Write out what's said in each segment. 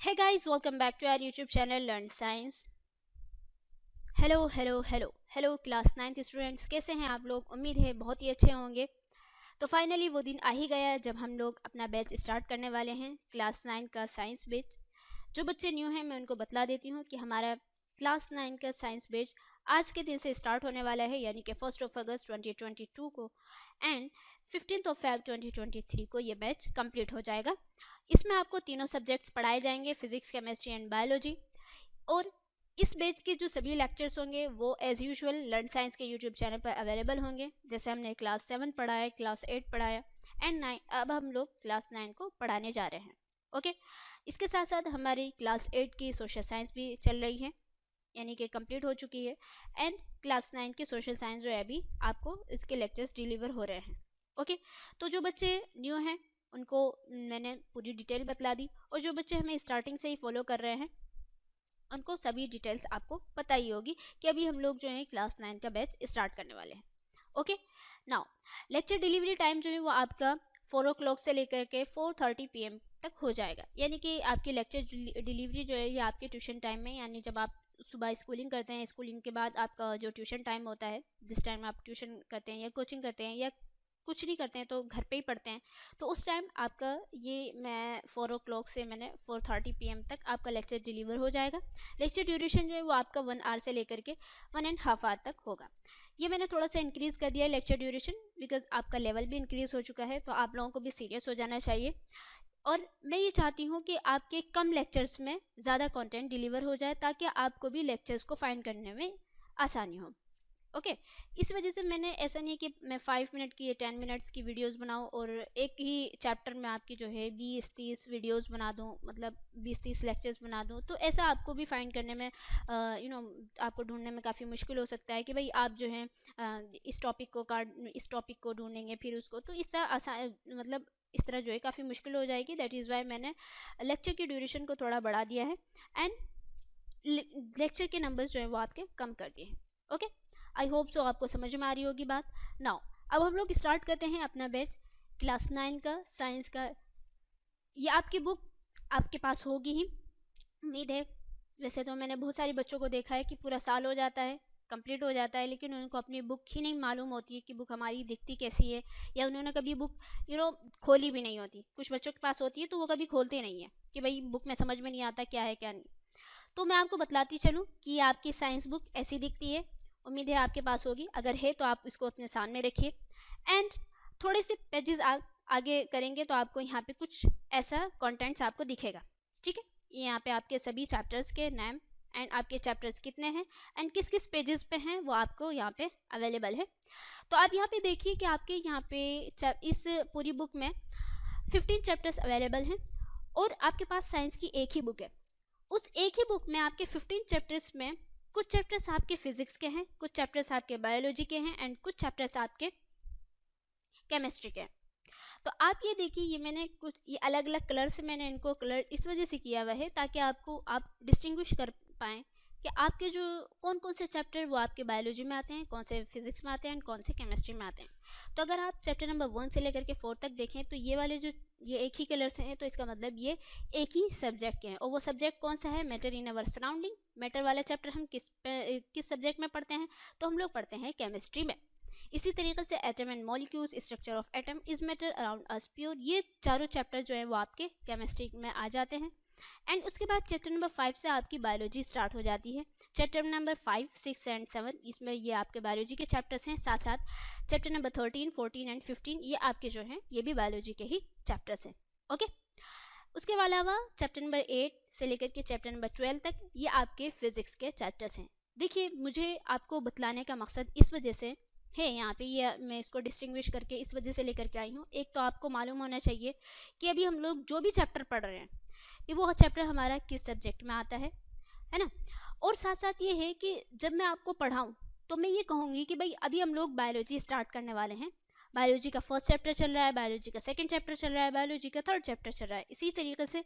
Hey guys, welcome back to our YouTube channel Learn Science. Hello class 9th students, कैसे हैं आप लोग? उम्मीद है बहुत ही अच्छे होंगे। तो फाइनली वो दिन आ ही गया जब हम लोग अपना बैच स्टार्ट करने वाले हैं, क्लास 9 का साइंस बैच। जो बच्चे न्यू हैं मैं उनको बतला देती हूँ कि हमारा क्लास 9 का साइंस बैच आज के दिन से स्टार्ट होने वाला है, यानी कि 1 अगस्त 2022 को एंड 15 फेब 2023 को ये बैच कंप्लीट हो जाएगा। इसमें आपको तीनों सब्जेक्ट्स पढ़ाए जाएंगे, फिजिक्स, केमिस्ट्री एंड बायोलॉजी। और इस बैच के जो सभी लेक्चर्स होंगे वो एज़ यूजुअल लर्न साइंस के यूट्यूब चैनल पर अवेलेबल होंगे। जैसे हमने क्लास 7 पढ़ाया, क्लास 8 पढ़ाया एंड 9, अब हम लोग क्लास 9 को पढ़ाने जा रहे हैं। ओके, इसके साथ साथ हमारी क्लास 8 की सोशल साइंस भी चल रही है, यानी कि कंप्लीट हो चुकी है एंड क्लास 9 की सोशल साइंस जो है अभी आपको इसके लेक्चर्स डिलीवर हो रहे हैं। ओके, तो जो बच्चे न्यू हैं उनको मैंने पूरी डिटेल बतला दी, और जो बच्चे हमें स्टार्टिंग से ही फॉलो कर रहे हैं उनको सभी डिटेल्स आपको पता ही होगी कि अभी हम लोग जो है क्लास 9 का बैच स्टार्ट करने वाले हैं। Okay, now lecture delivery time जो है वो आपका 4 o'clock से लेकर के 4:30 PM तक हो जाएगा, यानी कि आपकी लेक्चर डिलीवरी जो है ये आपके ट्यूशन टाइम में, यानी जब आप सुबह स्कूलिंग करते हैं, स्कूलिंग के बाद आपका जो ट्यूशन टाइम होता है, जिस टाइम आप ट्यूशन करते हैं या कोचिंग करते हैं या कुछ नहीं करते हैं तो घर पे ही पढ़ते हैं, तो उस टाइम आपका ये मैं 4 o'clock से मैंने 4:30 PM तक आपका लेक्चर डिलीवर हो जाएगा। लेक्चर ड्यूरेशन जो है वो आपका 1 hour से लेकर के 1.5 hour तक होगा। ये मैंने थोड़ा सा इंक्रीज़ कर दिया है लेक्चर ड्यूरेशन, बिकॉज आपका लेवल भी इंक्रीज़ हो चुका है, तो आप लोगों को भी सीरियस हो जाना चाहिए। और मैं ये चाहती हूँ कि आपके कम लेक्चर्स में ज़्यादा कंटेंट डिलीवर हो जाए, ताकि आपको भी लेक्चर्स को फाइंड करने में आसानी हो। ओके, इस वजह से मैंने ऐसा नहीं कि मैं 5 मिनट की या 10 मिनट्स की वीडियोस बनाऊं और एक ही चैप्टर में आपकी जो है 20-30 वीडियोस बना दूं, मतलब 20-30 लेक्चर्स बना दूं। तो ऐसा आपको भी फाइंड करने में आपको ढूंढने में काफ़ी मुश्किल हो सकता है कि भाई आप जो है इस टॉपिक को ढूंढेंगे फिर उसको, तो इस तरह मतलब इस तरह जो है काफ़ी मुश्किल हो जाएगी। दैट इज़ वाई मैंने लेक्चर की ड्यूरेशन को थोड़ा बढ़ा दिया है एंड लेक्चर के नंबर्स जो है वो आपके कम कर दिए हैं। ओके, आई होप सो आपको समझ में आ रही होगी बात। नाउ अब हम लोग स्टार्ट करते हैं अपना बैच क्लास 9 का साइंस का। ये आपकी बुक आपके पास होगी ही, उम्मीद है। वैसे तो मैंने बहुत सारे बच्चों को देखा है कि पूरा साल हो जाता है, कंप्लीट हो जाता है, लेकिन उनको अपनी बुक ही नहीं मालूम होती है कि बुक हमारी दिखती कैसी है, या उन्होंने कभी बुक खोली भी नहीं होती। कुछ बच्चों के पास होती है तो वो कभी खोलते नहीं है कि भाई बुक में समझ में नहीं आता क्या है क्या नहीं। तो मैं आपको बतलाती चलूँ कि आपकी साइंस बुक ऐसी दिखती है, उम्मीद है आपके पास होगी। अगर है तो आप इसको अपने सामने रखिए एंड थोड़े से पेजेस आगे करेंगे तो आपको यहाँ पे कुछ ऐसा कंटेंट्स आपको दिखेगा। ठीक है, ये यहाँ पे आपके सभी चैप्टर्स के नाम एंड आपके चैप्टर्स कितने हैं एंड किस किस पेजेस पे हैं वो आपको यहाँ पे अवेलेबल है। तो आप यहाँ पे देखिए कि आपके यहाँ पे इस पूरी बुक में 15 चैप्टर्स अवेलेबल हैं, और आपके पास साइंस की एक ही बुक है। उस एक ही बुक में आपके 15 चैप्टर्स में कुछ चैप्टर्स आपके फिजिक्स के हैं, कुछ चैप्टर्स आपके बायोलॉजी के हैं एंड कुछ चैप्टर्स आपके केमिस्ट्री के हैं। तो आप ये देखिए, ये मैंने कुछ ये अलग अलग कलर से मैंने इनको कलर इस वजह से किया हुआ है ताकि आप डिस्टिंग्विश कर पाएँ कि आपके जो कौन कौन से चैप्टर वो आपके बायोलॉजी में आते हैं, कौन से फिजिक्स में आते हैं एंड कौन से केमिस्ट्री में आते हैं। तो अगर आप चैप्टर नंबर 1 से लेकर के 4 तक देखें तो ये वाले जो ये एक ही कलर से हैं, तो इसका मतलब ये एक ही सब्जेक्ट के हैं। और वो सब्जेक्ट कौन सा है? Matter in our surrounding. Matter वाला चैप्टर हम किस सब्जेक्ट में पढ़ते हैं? तो हम लोग पढ़ते हैं केमिस्ट्री में। इसी तरीके से atom and molecules, structure of atom, is matter around us pure, ये चारों चैप्टर जो है वो आपके केमिस्ट्री में आ जाते हैं। एंड उसके बाद चैप्टर नंबर 5 से आपकी बायोलॉजी स्टार्ट हो जाती है। चैप्टर नंबर 5, 6 एंड 7 इसमें ये आपके बायोलॉजी के चैप्टर्स हैं। साथ साथ चैप्टर नंबर 13, 14 एंड 15 ये आपके जो हैं ये भी बायोलॉजी के ही चैप्टर्स हैं। ओके, उसके अलावा चैप्टर नंबर 8 से लेकर के चैप्टर नंबर 12 तक ये आपके फिजिक्स के चैप्टर्स हैं। देखिए, मुझे आपको बतलाने का मकसद इस वजह से है, यहाँ पे ये मैं इसको डिस्टिंग्विश करके इस वजह से लेकर के आई हूँ। एक तो आपको मालूम होना चाहिए कि अभी हम लोग जो भी चैप्टर पढ़ रहे हैं कि वो चैप्टर हमारा किस सब्जेक्ट में आता है ना। और साथ साथ ये है कि जब मैं आपको पढ़ाऊँ तो मैं ये कहूँगी कि भाई अभी हम लोग बायोलॉजी स्टार्ट करने वाले हैं। बायोलॉजी का फर्स्ट चैप्टर चल रहा है, बायोलॉजी का सेकंड चैप्टर चल रहा है, बायोलॉजी का थर्ड चैप्टर चल रहा है। इसी तरीके से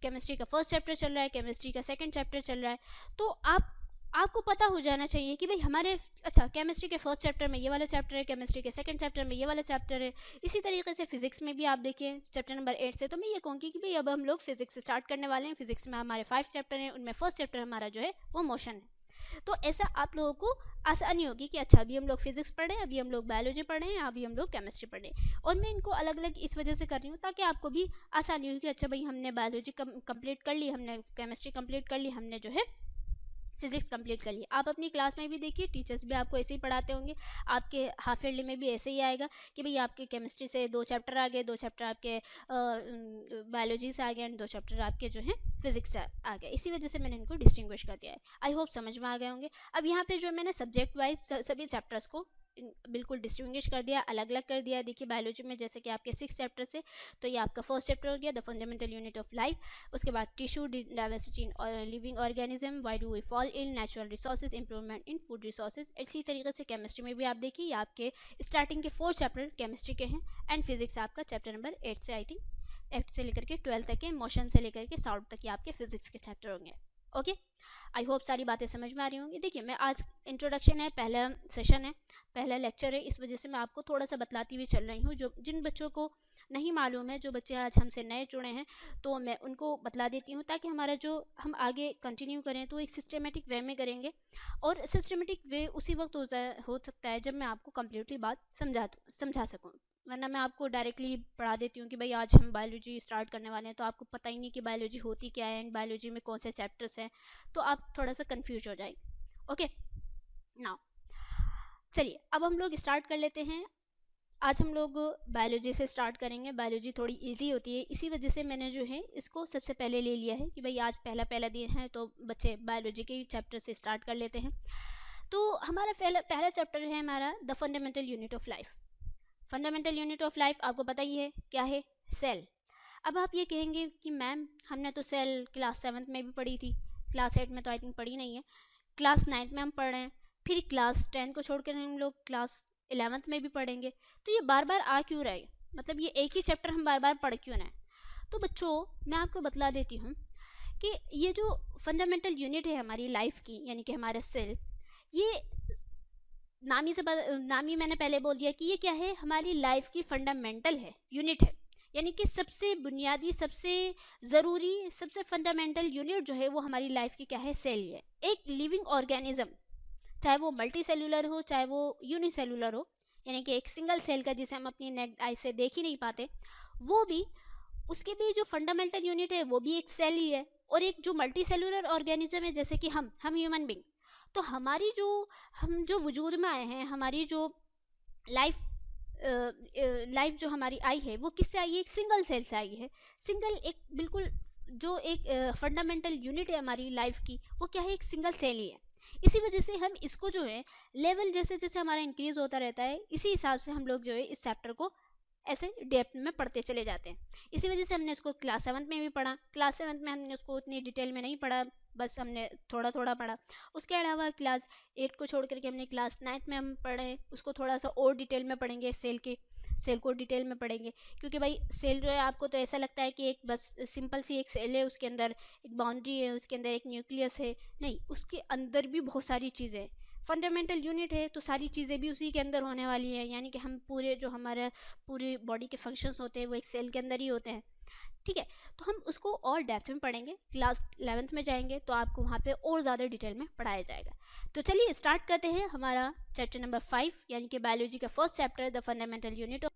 केमिस्ट्री का फर्स्ट चैप्टर चल रहा है, केमिस्ट्री का सेकंड चैप्टर चल रहा है। तो आप आपको पता हो जाना चाहिए कि भाई हमारे अच्छा केमिस्ट्री के फर्स्ट चैप्टर में ये वाला चैप्टर है, केमिस्ट्री के सेकंड चैप्टर में ये वाला चैप्टर है। इसी तरीके से फिजिक्स में भी आप देखिए चैप्टर नंबर 8 से, तो मैं ये कहूँगी कि भाई अब हम लोग फिजिक्स स्टार्ट करने वाले हैं। फिजिक्स में हमारे 5 चैप्टर हैं, उनमें फर्स्ट चैप्टर हमारा जो है वो मोशन है। तो ऐसा आप लोगों को आसानी होगी कि अच्छा अभी हम लोग फिजिक्स पढ़ रहे हैं, अभी हम लोग बायोलॉजी पढ़ रहे हैं, अभी हम लोग केमिस्ट्री पढ़ रहे हैं। और मैं इनको अलग अलग इस वजह से कर रही हूँ ताकि आपको भी आसानी हो कि अच्छा भाई हमने बायोलॉजी कंप्लीट कर ली, हमने केमिस्ट्री कंप्लीट कर ली, हमने जो है फिजिक्स कंप्लीट कर ली। आप अपनी क्लास में भी देखिए टीचर्स भी आपको ऐसे ही पढ़ाते होंगे, आपके हाफ ईयरली में भी ऐसे ही आएगा कि भाई आपके केमिस्ट्री से 2 चैप्टर आ गए, 2 चैप्टर आपके बायोलॉजी से आ गए, एंड 2 चैप्टर आपके जो है फिजिक्स से आ गए। इसी वजह से मैंने इनको डिस्टिंग्विश कर दिया है। आई होप समझ में आ गए होंगे। अब यहाँ पे जो मैंने सब्जेक्ट वाइज सभी चैप्टर्स को बिल्कुल डिस्टिंग्विश कर दिया, अलग अलग कर दिया। देखिए बायोलॉजी में जैसे कि आपके 6 चैप्टर से, तो ये आपका फर्स्ट चैप्टर हो गया the fundamental unit of life. उसके बाद tissue diversity in living organism, why do we fall ill, natural resources, improvement in food resources. इसी तरीके से केमिस्ट्री में भी आप देखिए ये आपके स्टार्टिंग के 4 चैप्टर केमिस्ट्री के हैं, एंड फिजिक्स आपका चैप्टर नंबर 8 से आई थिंक 8 से लेकर के 12 तक के, मोशन से लेकर के साउंड तक के आपके फिजिक्स के चैप्टर होंगे। ओके, आई होप सारी बातें समझ में आ रही होंगी। देखिए मैं आज इंट्रोडक्शन है, पहला सेशन है, पहला लेक्चर है, इस वजह से मैं आपको थोड़ा सा बतलाती हुई चल रही हूँ। जो जिन बच्चों को नहीं मालूम है, जो बच्चे आज हमसे नए जुड़े हैं, तो मैं उनको बतला देती हूँ ताकि हमारा जो हम आगे कंटिन्यू करें तो एक सिस्टमेटिक वे में करेंगे। और सिस्टमेटिक वे उसी वक्त हो सकता है जब मैं आपको कम्प्लीटली बात समझा सकूँ, वरना मैं आपको डायरेक्टली पढ़ा देती हूँ कि भाई आज हम बायोलॉजी स्टार्ट करने वाले हैं, तो आपको पता ही नहीं कि बायोलॉजी होती क्या है एंड बायोलॉजी में कौन से चैप्टर्स हैं, तो आप थोड़ा सा कंफ्यूज हो जाएंगे। ओके, नाउ चलिए अब हम लोग स्टार्ट कर लेते हैं। आज हम लोग बायोलॉजी से स्टार्ट करेंगे। बायोलॉजी थोड़ी इजी होती है, इसी वजह से मैंने जो है इसको सबसे पहले ले लिया है कि भाई आज पहला दिन है, तो बच्चे बायोलॉजी के चैप्टर से स्टार्ट कर लेते हैं। तो हमारा पहला चैप्टर है हमारा the fundamental unit of life. Fundamental unit of life आपको पता ही है क्या है, सेल। अब आप ये कहेंगे कि मैम हमने तो सेल क्लास 7 में भी पढ़ी थी, क्लास 8 में तो आई थिंक पढ़ी नहीं है, क्लास 9 में हम पढ़ रहे हैं, फिर क्लास 10 को छोड़कर हम लोग क्लास 11th में भी पढ़ेंगे, तो ये बार बार आ क्यों रहे, मतलब ये एक ही चैप्टर हम बार बार पढ़ क्यों रहे हैं। तो बच्चों मैं आपको बतला देती हूँ कि ये जो फंडामेंटल यूनिट है हमारी लाइफ की, यानी कि हमारा सेल, ये नामी मैंने पहले बोल दिया कि ये क्या है, हमारी लाइफ की फंडामेंटल है, यूनिट है, यानी कि सबसे बुनियादी, सबसे ज़रूरी, सबसे फंडामेंटल यूनिट जो है वो हमारी लाइफ की क्या है, सेल है। एक लिविंग ऑर्गेनिज्म, चाहे वो मल्टी सेलुलर हो चाहे वो यूनिसेलुलर हो, यानी कि एक सिंगल सेल का जिसे हम अपनी नेक्ड आई से देख ही नहीं पाते, वो भी उसके भी जो फंडामेंटल यूनिट है वो भी एक सेल ही है। और एक जो मल्टी सेलुलर ऑर्गेनिज्म है, जैसे कि हम ह्यूमन बींग, तो हमारी जो हम जो वजूद में आए हैं, हमारी जो लाइफ जो हमारी आई है वो किससे आई है, एक सिंगल सेल से आई है। सिंगल एक बिल्कुल जो एक फंडामेंटल यूनिट है हमारी लाइफ की, वो क्या है, एक सिंगल सेल ही है। इसी वजह से हम इसको जो है लेवल जैसे जैसे हमारा इंक्रीज होता रहता है, इसी हिसाब से हम लोग जो है इस चैप्टर को ऐसे डेप्थ में पढ़ते चले जाते हैं। इसी वजह से हमने इसको क्लास 7 में भी पढ़ा, क्लास 7 में हमने उसको उतनी डिटेल में नहीं पढ़ा, बस हमने थोड़ा थोड़ा पढ़ा। उसके अलावा क्लास 8 को छोड़ करके हमने क्लास 9 में हम पढ़े, उसको थोड़ा सा और डिटेल में पढ़ेंगे, सेल को डिटेल में पढ़ेंगे। क्योंकि भाई सेल जो है आपको तो ऐसा लगता है कि एक बस सिंपल सी एक सेल है, उसके अंदर एक बाउंड्री है, उसके अंदर एक न्यूक्लियस है, नहीं, उसके अंदर भी बहुत सारी चीज़ें हैं। फंडामेंटल यूनिट है तो सारी चीज़ें भी उसी के अंदर होने वाली हैं, यानी कि हम पूरे जो हमारे पूरी बॉडी के फंक्शंस होते हैं वो एक सेल के अंदर ही होते हैं। ठीक है, तो हम उसको और डेप्थ में पढ़ेंगे, क्लास 11th में जाएंगे तो आपको वहाँ पे और ज़्यादा डिटेल में पढ़ाया जाएगा। तो चलिए स्टार्ट करते हैं हमारा चैप्टर नंबर 5, यानी कि बायोलॉजी का first chapter the fundamental unit of.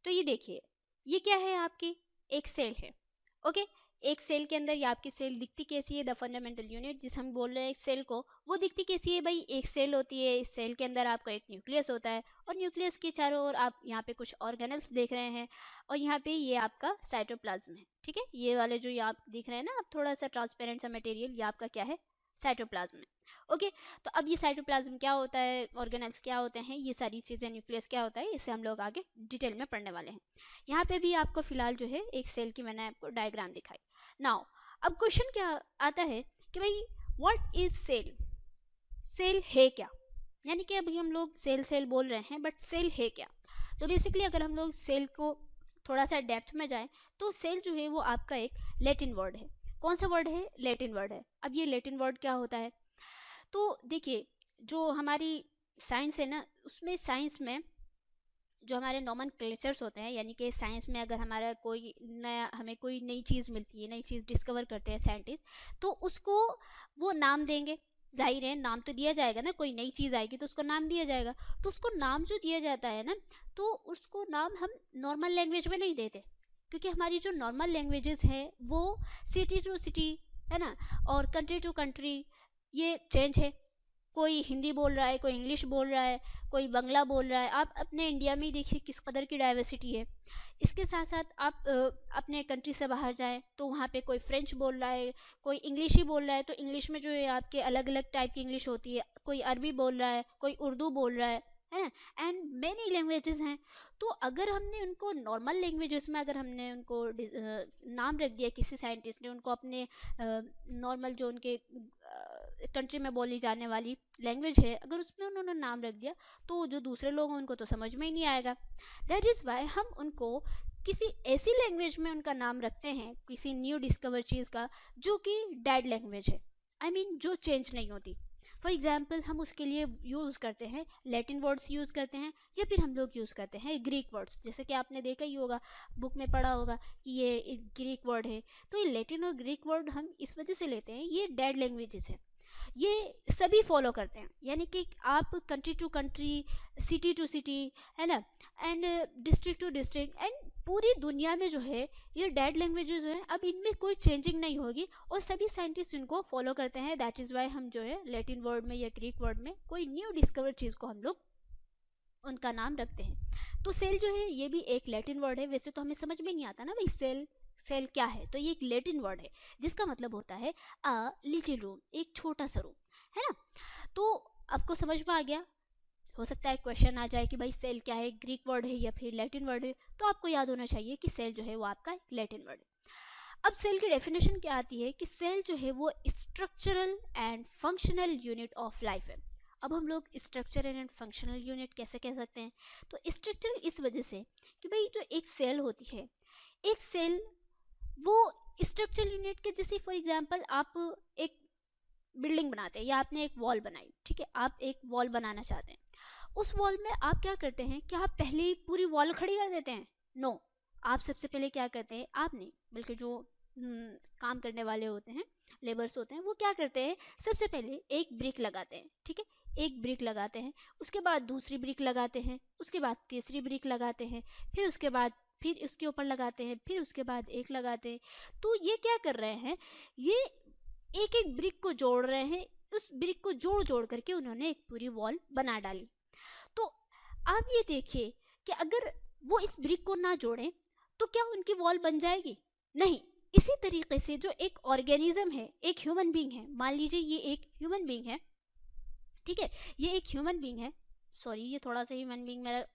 तो ये देखिए ये क्या है, आपकी एक सेल है। ओके, एक सेल के अंदर ये आपकी सेल दिखती कैसी है, द फंडामेंटल यूनिट जिसे हम बोल रहे हैं एक सेल को, वो दिखती कैसी है भाई, एक सेल होती है, इस सेल के अंदर आपका एक न्यूक्लियस होता है, और न्यूक्लियस के चारों ओर आप यहाँ पे कुछ ऑर्गेनल्स देख रहे हैं, और यहाँ पे ये आपका साइटोप्लाज्म है। ठीक है, ये वाले जो ये आप दिख रहे हैं ना, आप थोड़ा सा ट्रांसपेरेंट सा मटेरियल, ये आपका क्या है, साइटोप्लाज्म है। ओके, तो अब ये साइटोप्लाज्म क्या होता है, ऑर्गेनल्स क्या होते हैं, ये सारी चीज़ें, न्यूक्लियस क्या होता है, इससे हम लोग आगे डिटेल में पढ़ने वाले हैं। यहाँ पे भी आपको फिलहाल जो है एक सेल की मैंने आपको डायग्राम दिखाई। नाउ अब क्वेश्चन क्या आता है कि भाई व्हाट इज सेल, सेल है क्या, यानी कि अभी हम लोग सेल बोल रहे हैं, बट सेल है क्या। तो बेसिकली अगर हम लोग सेल को थोड़ा सा डेप्थ में जाएं तो सेल जो है वो आपका एक लैटिन वर्ड है, कौन सा वर्ड है? लैटिन वर्ड है। अब ये लैटिन वर्ड क्या होता है? तो देखिए, जो हमारी साइंस है ना, उसमें साइंस में जो हमारे नॉमेनक्लेचर्स होते हैं, यानी कि साइंस में अगर हमारा कोई नया, हमें कोई नई चीज़ मिलती है, नई चीज़ डिस्कवर करते हैं साइंटिस्ट, तो उसको वो नाम देंगे। जाहिर है नाम तो दिया जाएगा ना, कोई नई चीज़ आएगी तो उसको नाम दिया जाएगा। तो उसको नाम जो दिया जाता है ना, तो उसको नाम हम नॉर्मल लैंग्वेज में नहीं देते, क्योंकि हमारी जो नॉर्मल लैंग्वेजेस है वो सिटी टू सिटी है ना, और कंट्री टू कंट्री ये चेंज है। कोई हिंदी बोल रहा है, कोई इंग्लिश बोल रहा है, कोई बंगला बोल रहा है। आप अपने इंडिया में ही देखिए किस कदर की डाइवर्सिटी है। इसके साथ साथ आप अपने कंट्री से बाहर जाएं तो वहाँ पे कोई फ्रेंच बोल रहा है, कोई इंग्लिश ही बोल रहा है, तो इंग्लिश में जो है आपके अलग अलग टाइप की इंग्लिश होती है। कोई अरबी बोल रहा है, कोई उर्दू बोल रहा है ना, एंड मेनी लैंग्वेजेस हैं। तो अगर हमने उनको नॉर्मल लैंग्वेजेस में, अगर हमने उनको नाम रख दिया, किसी साइंटिस्ट ने उनको अपने नॉर्मल जो उनके कंट्री में बोली जाने वाली लैंग्वेज है, अगर उसमें उन्होंने नाम रख दिया, तो जो दूसरे लोग हैं उनको तो समझ में ही नहीं आएगा। दैट इज़ वाई हम उनको किसी ऐसी लैंग्वेज में उनका नाम रखते हैं, किसी न्यू डिस्कवर चीज़ का, जो कि डेड लैंग्वेज है, आई मीन जो चेंज नहीं होती। फॉर एग्जाम्पल हम उसके लिए यूज़ करते हैं लैटिन वर्ड्स यूज़ करते हैं, या फिर हम लोग यूज़ करते हैं ग्रीक वर्ड्स, जैसे कि आपने देखा ही होगा, बुक में पढ़ा होगा कि ये ग्रीक वर्ड है। तो ये लैटिन और ग्रीक वर्ड हम इस वजह से लेते हैं, ये डेड लैंग्वेजेस हैं, ये सभी फॉलो करते हैं। यानी कि आप country to country, city to city, है ना, and district to district, and पूरी दुनिया में जो है ये डेड लैंग्वेजेस जो है, अब इनमें कोई चेंजिंग नहीं होगी और सभी साइंटिस्ट इनको फॉलो करते हैं। दैट इज़ वाई हम जो है लैटिन वर्ड में या ग्रीक वर्ड में कोई न्यू डिस्कवर चीज़ को हम लोग उनका नाम रखते हैं। तो सेल जो है ये भी एक लैटिन वर्ड है। वैसे तो हमें समझ में नहीं आता ना भाई सेल सेल क्या है, तो ये एक लैटिन वर्ड है जिसका मतलब होता है अ लिटिल रूम, एक छोटा सा रूम, है ना। तो आपको समझ में आ गया। हो सकता है क्वेश्चन आ जाए कि भाई सेल क्या है, ग्रीक वर्ड है या फिर लैटिन वर्ड है, तो आपको याद होना चाहिए कि सेल जो है वो आपका एक लैटिन वर्ड है। अब सेल की डेफिनेशन क्या आती है कि सेल जो है वो structural and functional unit of life है। अब हम लोग स्ट्रक्चरल एंड फंक्शनल यूनिट कैसे कह सकते हैं? तो स्ट्रक्चरल इस वजह से कि भाई जो एक सेल होती है, एक सेल वो स्ट्रक्चरल यूनिट के जैसे, फॉर एग्जांपल आप एक बिल्डिंग बनाते हैं या आपने एक वॉल बनाई, ठीक है, आप एक वॉल बनाना चाहते हैं। उस वॉल में आप क्या करते हैं कि आप पहले ही पूरी वॉल खड़ी कर देते हैं? नो, आप सबसे पहले क्या करते हैं, आप नहीं बल्कि जो काम करने वाले होते हैं, लेबर्स होते हैं, वो क्या करते हैं, सबसे पहले एक ब्रिक लगाते हैं, ठीक है, एक ब्रिक लगाते हैं, उसके बाद दूसरी ब्रिक लगाते हैं, उसके बाद तीसरी ब्रिक लगाते हैं, फिर उसके बाद फिर उसके ऊपर लगाते हैं, फिर उसके बाद एक लगाते हैं। तो ये क्या कर रहे हैं, ये एक एक ब्रिक को जोड़ रहे हैं, उस ब्रिक को जोड़ जोड़ करके उन्होंने एक पूरी वॉल बना डाली। तो आप ये देखिए कि अगर वो इस ब्रिक को ना जोड़ें तो क्या उनकी वॉल बन जाएगी? नहीं। इसी तरीके से जो एक ऑर्गेनिज्म है, एक ह्यूमन बीइंग है, मान लीजिए ये एक ह्यूमन बीइंग है, ठीक है, ये एक ह्यूमन बीइंग है, सॉरी ये थोड़ा सा ह्यूमन बीइंग मेरा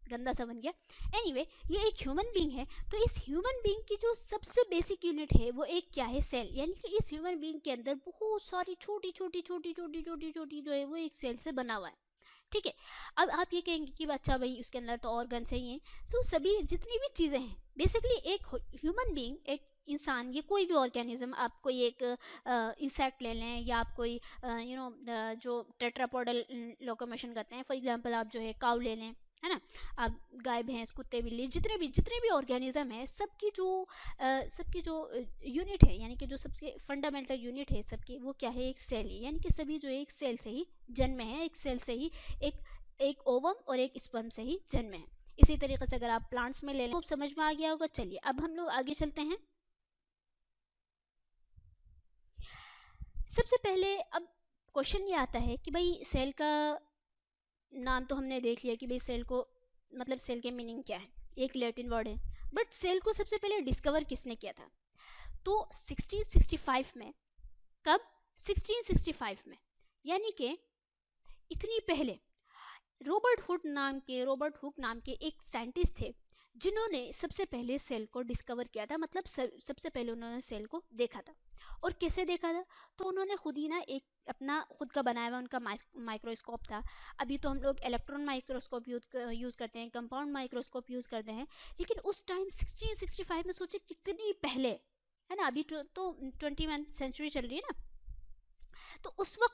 गंदा सा बन गया। एनीवे, ये एक ह्यूमन बीइंग है, तो इस ह्यूमन बीइंग की जो सबसे बेसिक यूनिट है वो एक क्या है, सेल। यानी कि इस ह्यूमन बीइंग के अंदर बहुत सारी छोटी छोटी छोटी छोटी छोटी छोटी जो है वो एक सेल से बना हुआ है, ठीक है। अब आप ये कहेंगे कि अच्छा भाई उसके अंदर तो ऑर्गन्स ही हैं, तो सभी जितनी भी चीज़ें हैं, बेसिकली एक ह्यूमन बीइंग, एक इंसान, ये कोई भी ऑर्गेनिज्म, आप कोई एक इंसेक्ट ले लें या आप कोई जो टेट्रापोडल लोकोमोशन करते हैं, फॉर एग्जांपल आप जो है काऊ ले लें, है ना, आप गाय भैंस कुत्ते बिल्ली जितने भी ऑर्गेनिज्म है, सबकी जो यूनिट है, यानी कि जो सबसे फंडामेंटल यूनिट है सबकी, वो क्या है, एक सेल है। यानी कि सभी जो एक सेल से ही जन्मे हैं, एक सेल से ही, एक ओवम और एक स्पर्म से ही जन्मे हैं। इसी तरीके से अगर आप प्लांट्स में ले लें, तो समझ में आ गया होगा। चलिए अब हम लोग आगे चलते हैं। सबसे पहले अब क्वेश्चन ये आता है कि भाई सेल का नाम तो हमने देख लिया कि भाई सेल को, मतलब सेल के मीनिंग क्या है, एक लैटिन वर्ड है, बट सेल को सबसे पहले डिस्कवर किसने किया था? तो 1665 में। कब? 1665 में, यानी कि इतनी पहले रॉबर्ट हुक नाम के एक साइंटिस्ट थे जिन्होंने सबसे पहले सेल को डिस्कवर किया था, मतलब सबसे पहले उन्होंने सेल को देखा था। और कैसे देखा था? तो उन्होंने खुद ही ना एक अपना खुद का बनाया हुआ उनका माइक्रोस्कोप था। अभी तो हम लोग इलेक्ट्रॉन माइक्रोस्कोप यूज़ करते हैं, कंपाउंड माइक्रोस्कोप यूज़ करते हैं, लेकिन उस टाइम 1665 में सोचे कितनी पहले है ना, अभी तो 21 सेंचुरी चल रही है ना, तो उस वक्त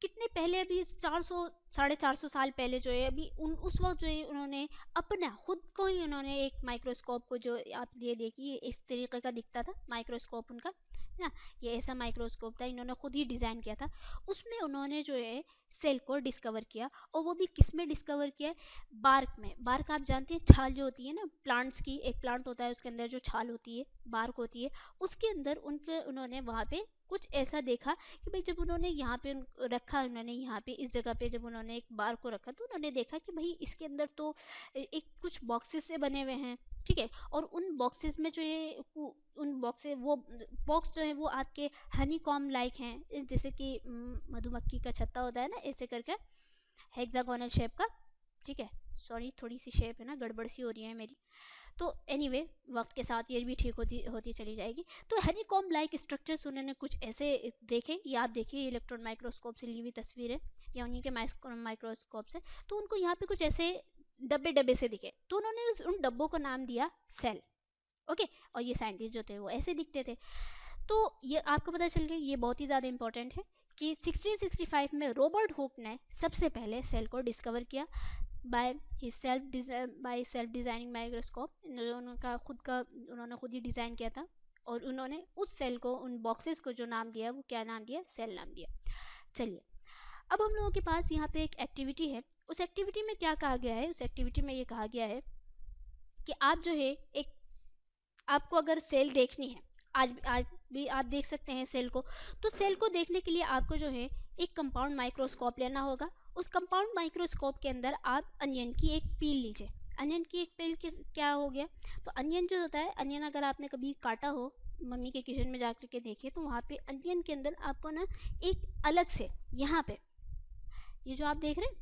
कितने पहले, अभी 400 450 साल पहले जो है, अभी उस वक्त जो है उन्होंने अपना खुद को ही उन्होंने एक माइक्रोस्कोप को, जो आप ये देखिए इस तरीके का दिखता था माइक्रोस्कोप उनका, है ना, ये ऐसा माइक्रोस्कोप था, इन्होंने खुद ही डिज़ाइन किया था। उसमें उन्होंने जो है सेल को डिस्कवर किया, और वो भी किस में डिस्कवर किया, बार्क में। बार्क आप जानते हैं, छाल जो होती है ना प्लांट्स की, एक प्लांट होता है उसके अंदर जो छाल होती है, बार्क होती है, उसके अंदर उन्होंने वहाँ पे कुछ ऐसा देखा कि भाई, जब उन्होंने यहाँ पे रखा, उन्होंने यहाँ पे इस जगह पे जब उन्होंने एक बार को रखा, तो उन्होंने देखा कि भाई इसके अंदर तो एक कुछ बॉक्सेस से बने हुए हैं, ठीक है, और उन बॉक्सेस में जो है उन बॉक्सेस, वो बॉक्स जो है वो आपके हनी कॉम लाइक हैं, जैसे कि मधुमक्खी का छत्ता होता है ना, ऐसे करके हेक्सागोनल शेप का, ठीक है, सॉरी थोड़ी सी शेप है ना गड़बड़ सी हो रही है मेरी, तो एनीवे वक्त के साथ ये भी ठीक होती चली जाएगी। तो हनीकॉम्ब लाइक स्ट्रक्चर्स उन्होंने कुछ ऐसे देखे, ये आप देखिए इलेक्ट्रॉन माइक्रोस्कोप से ली हुई तस्वीर है, या उन्हीं के माइक्रोस्कोप से, तो उनको यहाँ पे कुछ ऐसे डब्बे डब्बे से दिखे, तो उन्होंने उन डब्बों को नाम दिया सेल, ओके, और ये साइंटिस्ट जो थे वो ऐसे दिखते थे। तो ये आपको पता चल गया, ये बहुत ही ज़्यादा इंपॉर्टेंट है कि 1665 में रॉबर्ट हुक ने सबसे पहले सेल को डिस्कवर किया बाय सेल्फ डिज़ाइनिंग माइक्रोस्कोप, उनका उन्होंने खुद ही डिज़ाइन किया था, और उन्होंने उस सेल को, उन बॉक्सेस को जो नाम दिया, वो क्या नाम दिया, सेल नाम दिया। चलिए, अब हम लोगों के पास यहाँ पे एक एक्टिविटी है, उस एक्टिविटी में क्या कहा गया है, उस एक्टिविटी में ये कहा गया है कि आप जो है एक, आपको अगर सेल देखनी है, आज भी आप देख सकते हैं सेल को, तो सेल को देखने के लिए आपको जो है एक कंपाउंड माइक्रोस्कोप लेना होगा। उस कंपाउंड माइक्रोस्कोप के अंदर आप अनियन की एक पील लीजिए। अनियन की एक पील के क्या हो गया, तो अनियन जो होता है, अनियन अगर आपने कभी काटा हो, मम्मी के किचन में जाकर के देखिए, तो वहाँ पे अनियन के अंदर आपको ना एक अलग से, यहाँ पे ये जो आप देख रहे हैं,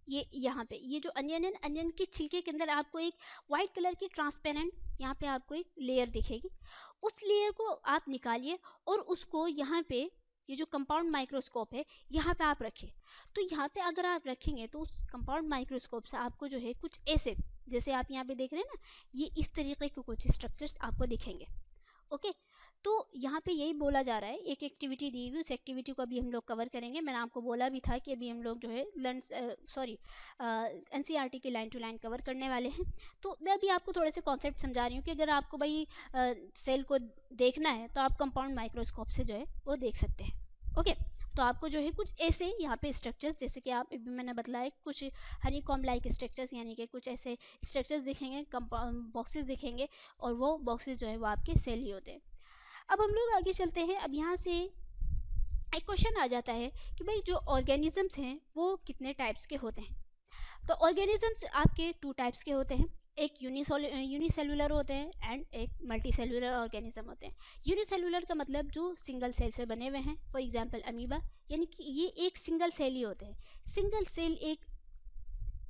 ये यहाँ पे ये जो अनियन है, अनियन के छिलके के अंदर आपको एक वाइट कलर की ट्रांसपेरेंट यहाँ पे आपको एक लेयर दिखेगी। उस लेयर को आप निकालिए और उसको यहाँ पे, ये जो कंपाउंड माइक्रोस्कोप है, यहाँ पे आप रखिए। तो यहाँ पे अगर आप रखेंगे तो उस कंपाउंड माइक्रोस्कोप से आपको जो है कुछ ऐसे, जैसे आप यहाँ पे देख रहे हैं ना, ये इस तरीके के कुछ स्ट्रक्चर्स आपको दिखेंगे, ओके। तो यहाँ पे यही बोला जा रहा है, एक एक्टिविटी दी हुई, उस एक्टिविटी को अभी हम लोग कवर करेंगे। मैंने आपको बोला भी था कि अभी हम लोग जो है एनसीईआरटी की लाइन टू लाइन कवर करने वाले हैं। तो मैं अभी आपको थोड़े से कॉन्सेप्ट समझा रही हूँ कि अगर आपको भाई सेल को देखना है तो आप कंपाउंड माइक्रोस्कोप से जो है वो देख सकते हैं, ओके। तो आपको जो है कुछ ऐसे यहाँ पे स्ट्रक्चर्स, जैसे कि आप अभी मैंने बतलाया, कुछ हनीकॉम्ब लाइक स्ट्रक्चर्स, यानी कि कुछ ऐसे स्ट्रक्चर्स दिखेंगे, बॉक्सेस दिखेंगे, और वो बॉक्सेस जो है वो आपके सेल ही होते हैं। अब हम लोग आगे चलते हैं। अब यहाँ से एक क्वेश्चन आ जाता है कि भाई जो ऑर्गेनिजम्स हैं वो कितने टाइप्स के होते हैं। तो ऑर्गेनिजम्स आपके 2 टाइप्स के होते हैं, एक यूनिसेलुलर होते हैं एंड एक मल्टीसेलुलर ऑर्गेनिज्म होते हैं। यूनिसेलुलर का मतलब जो सिंगल सेल से बने हुए हैं, फॉर एग्जांपल अमीबा, यानी कि ये एक सिंगल सेल ही होते हैं। सिंगल सेल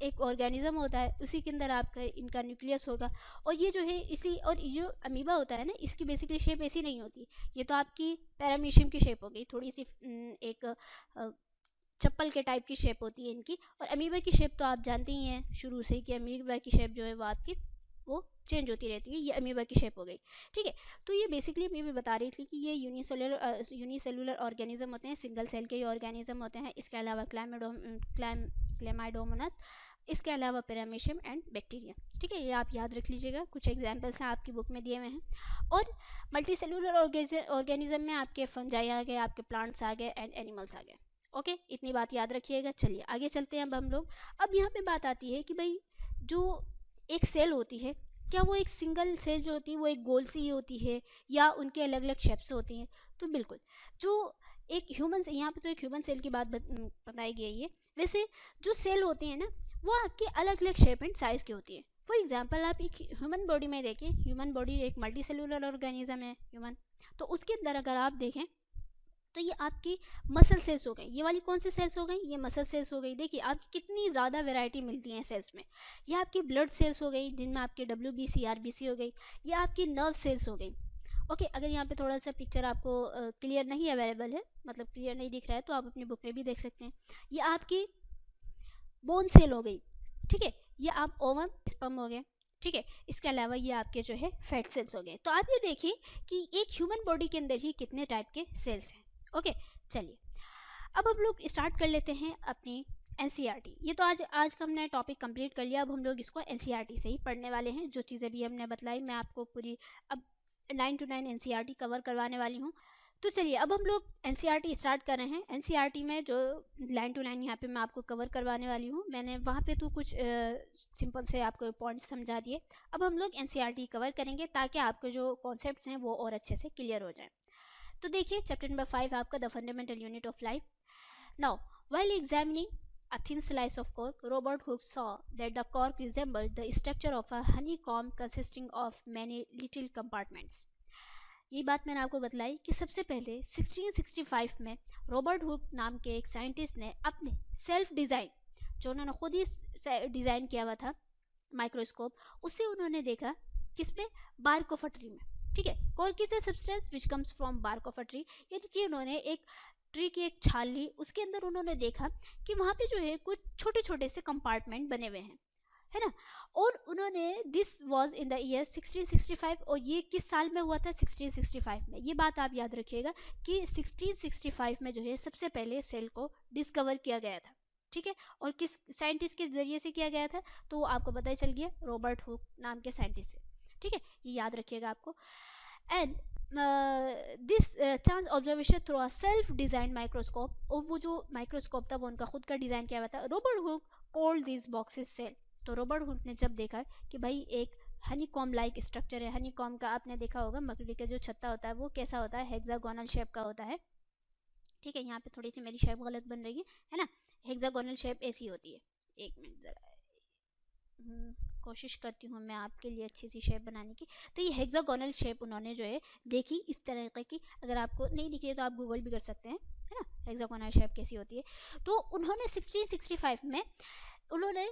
एक ऑर्गेनिज्म होता है, उसी के अंदर आपका इनका न्यूक्लियस होगा, और ये जो है इसी, और जो अमीबा होता है ना, इसकी बेसिकली शेप ऐसी नहीं होती, ये तो आपकी पैरामीशियम की शेप हो गई, थोड़ी सी एक चप्पल के टाइप की शेप होती है इनकी। और अमीबा की शेप तो आप जानते ही हैं शुरू से कि अमीबा की शेप जो है वो आपकी वो चेंज होती रहती है, ये अमीबा की शेप हो गई, ठीक है। तो ये बेसिकली मैं भी बता रही थी कि ये यूनिसेलुलर ऑर्गेनिज्म होते हैं, सिंगल सेल के ही ऑर्गेनिज्म होते हैं। इसके अलावा क्लेमाइडोमोनास, इसके अलावा पैरामीशियम एंड बैक्टीरिया, ठीक है, ये आप याद रख लीजिएगा, कुछ एग्जाम्पल्स हैं आपकी बुक में दिए हुए हैं। और मल्टीसेलुलर ऑर्गेनिज्म में आपके फंजाई आ गए, आपके प्लांट्स आ गए एंड एनिमल्स आ गए, ओके, इतनी बात याद रखिएगा। चलिए आगे चलते हैं अब हम लोग। अब यहाँ पे बात आती है कि भाई जो एक सेल होती है, क्या वो एक सिंगल सेल जो होती है वो एक गोल सी होती है, या उनके अलग अलग शेप्स होती हैं। तो बिल्कुल, जो एक ह्यूमन, यहाँ पे तो एक ह्यूमन सेल की बात बताई गई है। वैसे जो सेल होती हैं ना, वो आपके अलग अलग शेप एंड साइज़ की होती है। फॉर एग्जाम्पल आप एक ह्यूमन बॉडी में देखिए, ह्यूमन बॉडी एक मल्टी सेलुलर ऑर्गेनिज्म है ह्यूमन, तो उसके अंदर अगर आप देखें तो ये आपकी मसल सेल्स हो गई। ये वाली कौन सी सेल्स हो गई, ये मसल सेल्स हो गई। देखिए आपकी कितनी ज़्यादा वैरायटी मिलती है सेल्स में। ये आपकी ब्लड सेल्स हो गई, जिनमें आपकी WBC RBC हो गई। ये आपकी नर्व सेल्स हो गई, ओके। अगर यहाँ पे थोड़ा सा पिक्चर आपको क्लियर नहीं अवेलेबल है, मतलब क्लियर नहीं दिख रहा है, तो आप अपनी बुक में भी देख सकते हैं। ये आपकी बोन सेल हो गई, ठीक है। ये आप ओवम स्पर्म हो गए, ठीक है। इसके अलावा ये आपके जो है फैट सेल्स हो गए। तो आप ये देखिए कि एक ह्यूमन बॉडी के अंदर ही कितने टाइप के सेल्स हैं। ओके, चलिए अब हम लोग स्टार्ट कर लेते हैं अपनी एनसीईआरटी। ये तो आज का हमने टॉपिक कंप्लीट कर लिया। अब हम लोग इसको एनसीईआरटी से ही पढ़ने वाले हैं। जो चीज़ें भी हमने बताई मैं आपको पूरी अब 9 to 9 एनसीईआरटी कवर करवाने वाली हूँ। तो चलिए अब हम लोग एनसीईआरटी स्टार्ट कर रहे हैं। एनसीईआरटी में जो लाइन टू लाइन यहाँ पे मैं आपको कवर करवाने वाली हूँ, मैंने वहाँ पे तो कुछ सिंपल से आपको पॉइंट्स समझा दिए। अब हम लोग एनसीईआरटी कवर करेंगे ताकि आपके जो कॉन्सेप्ट्स हैं वो और अच्छे से क्लियर हो जाएं। तो देखिए चैप्टर नंबर 5 आपका the fundamental unit of life. Now while examining a thin slice of cork, Robert Hooke saw that the cork resembled the structure of a honeycomb consisting of many little compartments. ये बात मैंने आपको बतलाई कि सबसे पहले 1665 में रॉबर्ट हुक नाम के एक साइंटिस्ट ने अपने सेल्फ डिज़ाइन, जो उन्होंने खुद ही डिज़ाइन किया हुआ था माइक्रोस्कोप, उससे उन्होंने देखा किसमें, बार्क ऑफ अ ट्री में। ठीक है, cork is a substance which comes from bark of a tree. यानी कि उन्होंने एक ट्री की एक छाल ली, उसके अंदर उन्होंने देखा कि वहाँ पे जो है कुछ छोटे छोटे से कंपार्टमेंट बने हुए हैं, है ना। और उन्होंने this was in the year 1665, और ये किस साल में हुआ था, 1665 में। ये बात आप याद रखिएगा कि 1665 में जो है सबसे पहले सेल को डिस्कवर किया गया था। ठीक है, और किस साइंटिस्ट के जरिए से किया गया था, तो आपको पता ही चल गया, रॉबर्ट हुक नाम के साइंटिस्ट से। ठीक है, ये याद रखिएगा आपको। And this chance observation through a self design microscope, और वो जो माइक्रोस्कोप था वो उनका खुद का डिज़ाइन किया हुआ था। Robert Hooke called this boxes cell. तो रॉबर्ट हुक ने जब देखा कि भाई एक हनीकॉम लाइक स्ट्रक्चर है, हनीकॉम का आपने देखा होगा मकड़ी का जो छत्ता होता है वो कैसा होता है, हेक्सागोनल शेप का होता है। ठीक है, यहाँ पे थोड़ी सी मेरी शेप गलत बन रही है ना, हेक्सागोनल शेप ऐसी होती है। एक मिनट ज़रा कोशिश करती हूँ मैं आपके लिए अच्छी सी शेप बनाने की। तो ये हेक्सागोनल शेप उन्होंने जो है देखी इस तरीके की। अगर आपको नहीं दिख रही है तो आप गूगल भी कर सकते हैं, है ना, हेक्सागोनल शेप कैसी होती है। तो उन्होंने 1665 में उन्होंने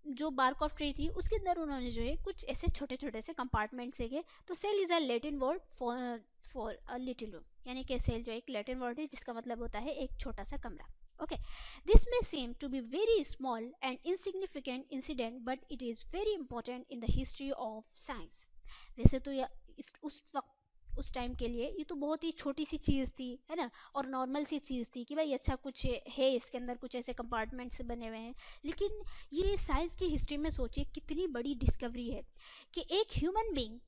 जो बार्क ऑफ ट्री थी उसके अंदर उन्होंने जो है कुछ ऐसे छोटे छोटे से कंपार्टमेंट्स देखे। तो cell is a Latin word for a little room, यानी कि सेल जो एक लैटिन वर्ड है जिसका मतलब होता है एक छोटा सा कमरा। Okay, this may seem to be very small and insignificant incident, but it is very important in the history of science. वैसे तो उस वक्त उस टाइम के लिए ये तो बहुत ही छोटी सी चीज़ थी, है ना, और नॉर्मल सी चीज़ थी कि भाई अच्छा कुछ है इसके अंदर, कुछ ऐसे कंपार्टमेंट्स बने हुए हैं। लेकिन ये साइंस की हिस्ट्री में सोचिए कितनी बड़ी डिस्कवरी है कि एक ह्यूमन बीइंग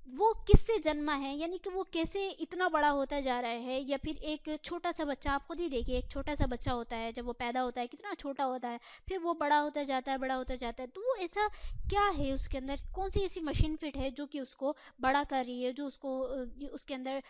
वो किससे जन्मा है, यानी कि वो कैसे इतना बड़ा होता जा रहा है। या फिर एक छोटा सा बच्चा, आप खुद ही देखिए, एक छोटा सा बच्चा होता है, जब वो पैदा होता है कितना छोटा होता है, फिर वो बड़ा होता जाता है, बड़ा होता जाता है। तो वो ऐसा क्या है उसके अंदर, कौन सी ऐसी मशीन फिट है जो कि उसको बड़ा कर रही है, जो उसको उसके अंदर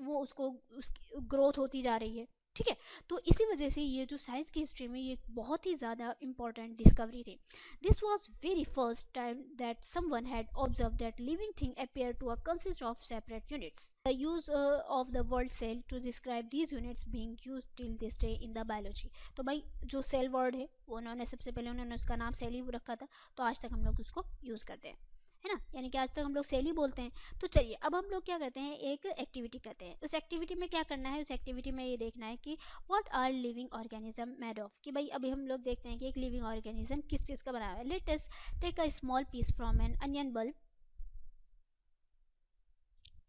वो उसको उसकी ग्रोथ होती जा रही है। ठीक है, तो इसी वजह से ये जो साइंस की हिस्ट्री में ये बहुत ही ज़्यादा इम्पॉर्टेंट डिस्कवरी थी। This was very first time that someone had observe that living thing appear to consist of separate units. The use of the word cell to describe these units being used till this day in the biology. तो भाई जो cell word है वो उन्होंने सबसे पहले उन्होंने उसका नाम सेल ही रखा था, तो आज तक हम लोग उसको यूज़ करते हैं, है ना, यानी कि आज तक हम लोग सेल ही बोलते हैं। तो चलिए अब हम लोग क्या करते हैं, एक एक्टिविटी करते हैं। उस एक्टिविटी में क्या करना है, उस एक्टिविटी में ये देखना है कि what are living organism made of, कि भाई अभी हम लोग देखते हैं कि एक लिविंग ऑर्गेनिज्म किस चीज़ का बना है। Let us take a small piece from an onion bulb.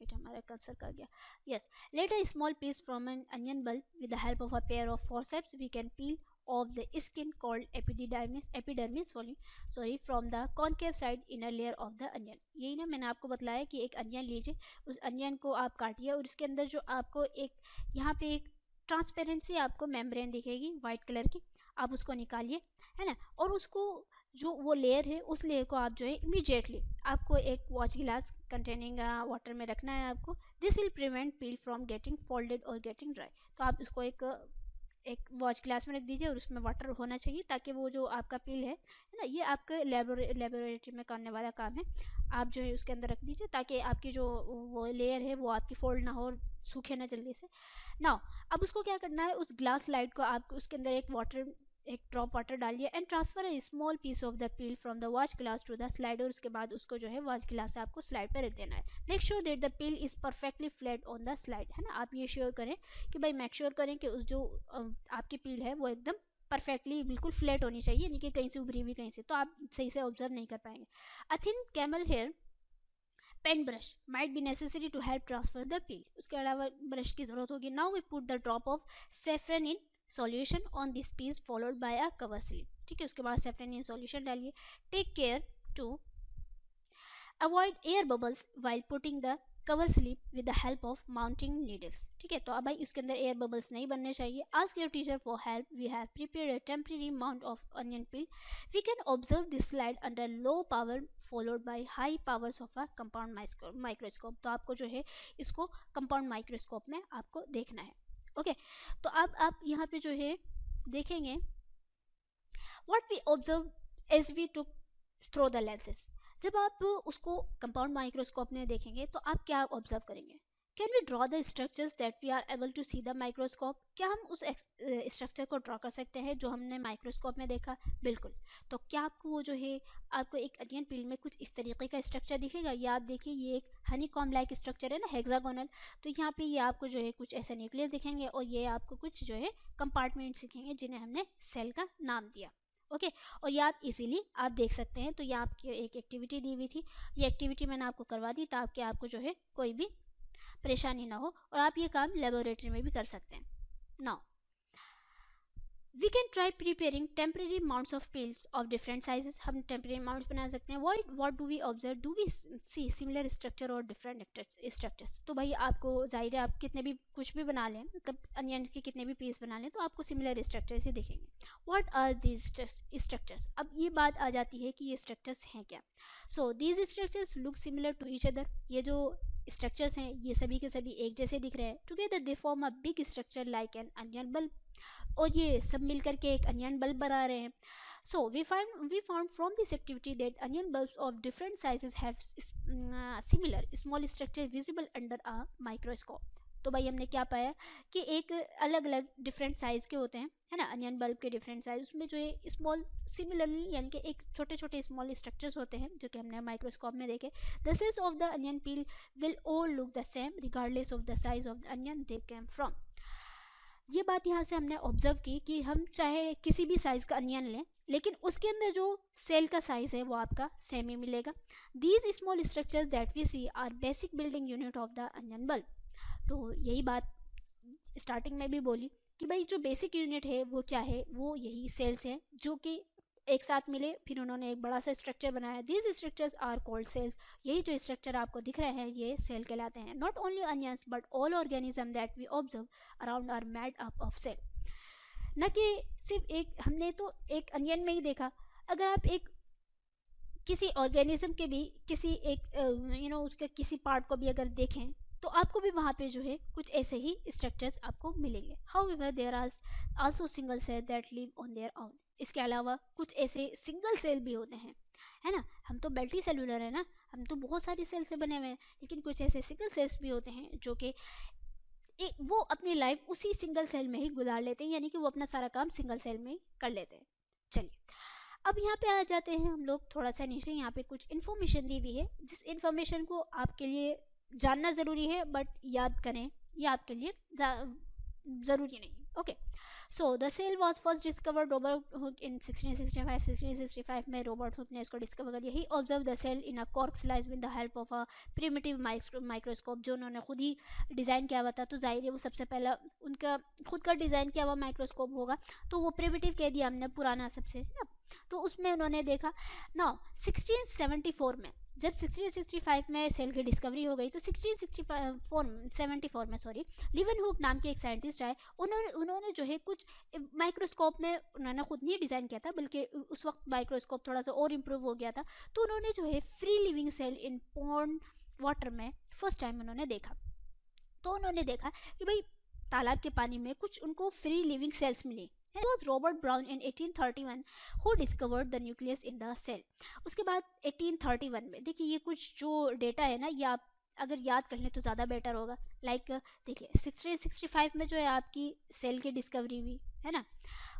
हमारा कर्सर कर गया, yes. Let a small piece from an onion bulb with the help of a pair of forceps we can peel of the skin called epidermis from the concave side inner layer of the onion। यही ना मैंने आपको बताया कि एक onion लीजिए, उस onion को आप काटिए और इसके अंदर जो आपको एक यहाँ पे एक ट्रांसपेरेंसी आपको मेम्ब्रेन दिखेगी वाइट कलर की, आप उसको निकालिए, है ना। और उसको जो वो लेयर है उस लेयर को आप जो है इमीडिएटली आपको एक वॉच ग्लास कंटेनिंग वाटर में रखना है आपको। This will prevent peel from getting folded और गेटिंग ड्राई। तो आप उसको एक वॉच ग्लास में रख दीजिए और उसमें वाटर होना चाहिए ताकि वो जो आपका पील है ना, ये आपके लेबोरेटरी में करने वाला काम है। आप जो है उसके अंदर रख दीजिए ताकि आपकी जो वो लेयर है वो आपकी फोल्ड ना हो और सूखे ना जल्दी से ना। अब उसको क्या करना है, उस ग्लास स्लाइड को आप उसके अंदर एक ड्रॉप वाटर डालिए and transfer a small piece of the peel from the watch glass to the slide. और उसके बाद उसको जो है वॉच ग्लास से आपको स्लाइड पर रख देना है। Make sure that the peel is perfectly flat on the slide, है ना। आप ये श्योर करें कि भाई मेक श्योर करें कि उस जो आपकी पील है वो एकदम परफेक्टली बिल्कुल फ्लैट होनी चाहिए, यानी कि कहीं से उभरी हुई कहीं से, तो आप सही से ऑब्जर्व नहीं कर पाएंगे। A thin camel hair pen brush might be necessary to help transfer the peel, उसके अलावा ब्रश की जरूरत होगी। Now we put the drop of saffron in solution on this piece followed by a cover slip, ठीक है, उसके बाद saffron in solution डालिए। Take care to avoid air bubbles while putting the cover slip with the help of mounting needles, ठीक है, तो अब भाई उसके अंदर एयर बबल्स नहीं बनने चाहिए। Ask your teacher for help, we have prepared a temporary mount of onion peel, we can observe this slide under low power followed by high powers of a compound microscope, तो आपको जो है इसको compound microscope में आपको देखना है। Okay, तो अब आप यहाँ पे जो है देखेंगे what we observe as we took through the lenses, जब आप उसको कंपाउंड माइक्रोस्कोप में देखेंगे तो आप क्या ऑब्जर्व करेंगे। Can we draw the structures that we are able to see the microscope, क्या हम उस स्ट्रक्चर को ड्रॉ कर सकते हैं जो हमने माइक्रोस्कोप में देखा? बिल्कुल। तो क्या आपको वो जो है आपको एक अनियन पील में कुछ इस तरीके का स्ट्रक्चर दिखेगा? या आप देखिए ये एक हनी कॉम लाइक स्ट्रक्चर है ना, हेक्सागोनल, तो यहाँ पे ये आपको जो है कुछ ऐसे न्यूक्लियस दिखेंगे और ये आपको कुछ जो है कंपार्टमेंट्स दिखेंगे जिन्हें हमने सेल का नाम दिया। ओके, और ये आप इजीली आप देख सकते हैं। तो ये आपकी एक एक्टिविटी दी हुई थी, ये एक्टिविटी मैंने आपको करवा दी ताकि आपको जो है कोई भी परेशानी ना हो और आप ये काम लेबोरेटरी में भी कर सकते हैं। Now we can try preparing temporary mounts of peels of different sizes, हम टेम्परेरी माउंट्स बना सकते हैं। What do we observe, do we see similar structure और डिफरेंट स्ट्रक्चर्स, तो भाई आपको जाहिर है आप कितने भी कुछ भी बना लें, मतलब अनियन के कितने भी पीस बना लें तो आपको सिमिलर स्ट्रक्चर्स ही दिखेंगे। व्हाट आर दीज स्ट्रक्चर्स, अब ये बात आ जाती है कि ये स्ट्रक्चर्स हैं क्या। So these structures look similar to each other, ये जो स्ट्रक्चर्स हैं ये सभी के सभी एक जैसे दिख रहे हैं। Together they form a big structure like an onion bulb, और ये सब मिलकर के एक अनियन बल्ब बना रहे हैं। So we found from this activity that onion bulbs of different sizes have similar small structure visible under a microscope, तो भाई हमने क्या पाया कि एक अलग अलग डिफरेंट साइज़ के होते हैं, है ना, अनियन बल्ब के डिफरेंट साइज, उसमें जो है स्मॉल सिमिलरली यानी कि एक छोटे छोटे स्मॉल स्ट्रक्चर्स होते हैं जो कि हमने माइक्रोस्कोप में देखे। The cells of the onion peel will all look the same regardless of the size of the onion they came from, ये बात यहाँ से हमने ऑब्जर्व की कि हम चाहे किसी भी साइज़ का अनियन लें लेकिन उसके अंदर जो सेल का साइज़ है वो आपका सेम ही मिलेगा। These small structures that we see are basic building unit of the onion bulb, तो यही बात स्टार्टिंग में भी बोली कि भाई जो बेसिक यूनिट है वो क्या है, वो यही सेल्स हैं जो कि एक साथ मिले फिर उन्होंने एक बड़ा सा स्ट्रक्चर बनाया। These structures are called cells, यही जो स्ट्रक्चर आपको दिख रहे हैं ये सेल कहलाते हैं। Not only onions but all organism that we observe around are made up of cell, न कि सिर्फ एक हमने तो एक अनियन में ही देखा, अगर आप एक किसी ऑर्गेनिज्म के भी किसी एक उसके किसी पार्ट को भी अगर देखें तो आपको भी वहाँ पे जो है कुछ ऐसे ही स्ट्रक्चर्स आपको मिलेंगे। However there are also single cell that live on their own, इसके अलावा कुछ ऐसे सिंगल सेल भी होते हैं, है ना, हम तो मल्टी सेलुलर है ना, हम तो बहुत सारी सेल से बने हुए हैं, लेकिन कुछ ऐसे सिंगल सेल्स भी होते हैं जो कि वो अपनी लाइफ उसी सिंगल सेल में ही गुजार लेते हैं, यानी कि वो अपना सारा काम सिंगल सेल में ही कर लेते हैं। चलिए अब यहाँ पे आ जाते हैं हम लोग थोड़ा सा नीचे, यहाँ पे कुछ इन्फॉर्मेशन दी हुई है जिस इन्फॉर्मेशन को आपके लिए जानना ज़रूरी है बट याद करें ये आपके लिए ज़रूरी नहीं। Okay, so the cell was first discovered Robert Hooke in 1665 में रॉबर्ट हुक ने इसको डिस्कवर कर दिया। He observe the cell in a cork slice with the help of a primitive microscope, जो उन्होंने खुद ही डिज़ाइन किया हुआ था, तो जाहिर है वो सबसे पहला उनका खुद का डिज़ाइन किया हुआ माइक्रोस्कोप होगा, तो वो प्रिमिटिव कह दिया हमने, पुराना सबसे, है ना, तो उसमें उन्होंने देखा। नाउ 1674 में जब 1665 में सेल की डिस्कवरी हो गई तो 1674 में सॉरी लीवनहुक नाम के एक साइंटिस्ट आए, उन्होंने जो है कुछ माइक्रोस्कोप में उन्होंने खुद नहीं डिज़ाइन किया था बल्कि उस वक्त माइक्रोस्कोप थोड़ा सा और इम्प्रूव हो गया था, तो उन्होंने जो है free living cell in pond water में फर्स्ट टाइम उन्होंने देखा। तो उन्होंने देखा कि भाई तालाब के पानी में कुछ उनको फ्री लिविंग सेल्स मिली। It was Robert Brown in 1831 who discovered the nucleus in the cell. उसके बाद 1831 में देखिए ये कुछ जो डेटा है ना ये आप अगर याद कर लें तो ज़्यादा बेटर होगा। लाइक देखिए 1665 में जो है आपकी सेल की डिस्कवरी हुई है ना,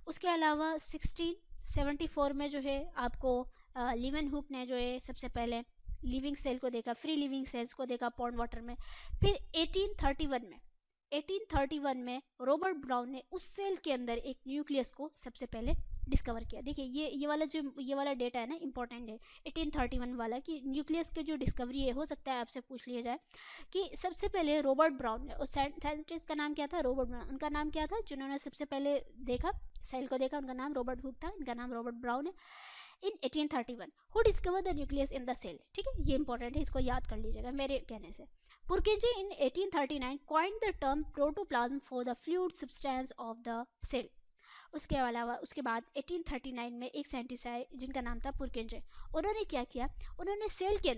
उसके अलावा 1674 में जो है आपको लीवनहुक ने जो है सबसे पहले लिविंग सेल को देखा, फ्री लिविंग सेल्स को देखा पॉन्ड वाटर में। फिर 1831 में 1831 में रॉबर्ट ब्राउन ने उस सेल के अंदर एक न्यूक्लियस को सबसे पहले डिस्कवर किया। देखिए ये वाला डेटा है ना, इंपॉर्टेंट है 1831 वाला, कि न्यूक्लियस की जो डिस्कवरी है, हो सकता है आपसे पूछ लिया जाए कि सबसे पहले रॉबर्ट ब्राउन ने, उस साइंटिस्ट का नाम क्या था, रॉबर्ट ब्राउन, उनका नाम क्या था जिन्होंने सबसे पहले देखा, सेल को देखा, उनका नाम रॉबर्ट हुक था, इनका नाम रॉबर्ट ब्राउन है। In 1831 who discover the nucleus in the cell, ठीक है, ये इंपॉर्टेंट है, इसको याद कर लीजिएगा मेरे कहने से। पुरकिंजे इन 1839 coined the term protoplasm for the fluid substance of the cell। उसके अलावा उसके बाद 1839 में एक साइंटिस्ट आए जिनका नाम था पुरकिंजे। उन्होंने क्या किया, उन्होंने सेल के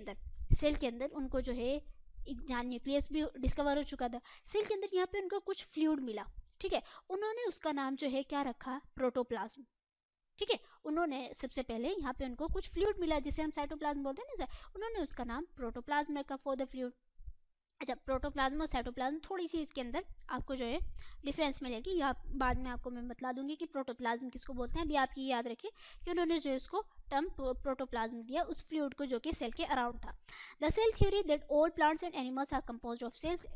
अंदर उनको जो है जहाँ न्यूक्लियस भी डिस्कवर हो चुका था, सेल के अंदर यहाँ पे उनको कुछ फ्लूइड मिला, ठीक है, उन्होंने उसका नाम जो है क्या रखा, प्रोटोप्लाज्म, ठीक है। उन्होंने सबसे पहले यहाँ पे उनको कुछ फ्लूइड मिला जिसे हम साइटोप्लाज्म बोलते हैं ना सर, उन्होंने उसका नाम प्रोटोप्लाज्म रखा फॉर द फ्लूइड। अच्छा, प्रोटोप्लाज्म और साइटोप्लाज्म थोड़ी सी इसके अंदर आपको जो है डिफरेंस मिलेगी, या बाद में आपको मैं बतला दूंगी कि प्रोटोप्लाज्म किसको बोलते हैं। अभी आप ये याद रखिए कि उन्होंने जो उसको टर्म प्रोटोप्लाज्म दिया उस फ्लूइड को जो कि सेल के अराउंड था। The cell theory that all plants and animals are composed of cells,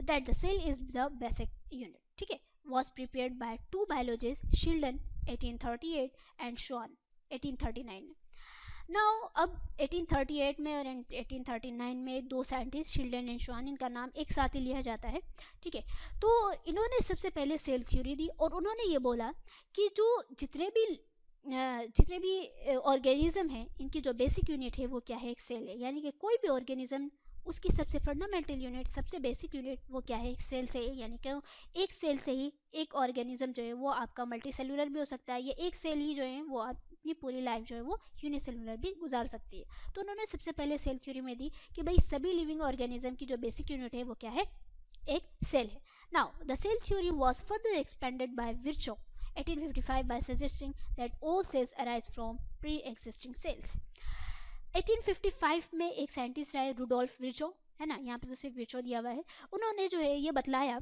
that the cell is the basic unit, ठीक है, was prepared by two biologists, Sheldon 1838 and Schwann 1839। Now अब 1838 में और 1839 में दो साइंटिस्ट शिल्डन एंड श्वान, इनका नाम एक साथ ही लिया जाता है, ठीक है। तो इन्होंने सबसे पहले सेल थ्योरी दी और उन्होंने ये बोला कि जो जितने भी ऑर्गेनिज्म हैं, इनकी जो बेसिक यूनिट है वो क्या है, एक सेल है। यानी कि कोई भी ऑर्गेनिज्म, उसकी सबसे फंडामेंटल यूनिट, सबसे बेसिक यूनिट वो क्या है, एक सेल से ही। यानी कि एक सेल से ही एक ऑर्गेनिज्म जो है वो आपका मल्टी सेलुलर भी हो सकता है, या एक सेल ही जो है वो अपनी पूरी लाइफ जो है वो यूनिसेलुलर भी गुजार सकती है। तो उन्होंने सबसे पहले सेल थ्योरी में दी कि भाई सभी लिविंग ऑर्गेनिज्म की जो बेसिक यूनिट है वो क्या है, एक सेल है। Now the cell theory was further expanded by Virchow 1855 by suggesting that all cells arise from pre-existing cells। 1855 में एक साइंटिस्ट आए रुडोल्फ विर्चो, है ना, यहाँ पे तो सिर्फ विर्चो दिया हुआ है। उन्होंने जो है ये बतलाया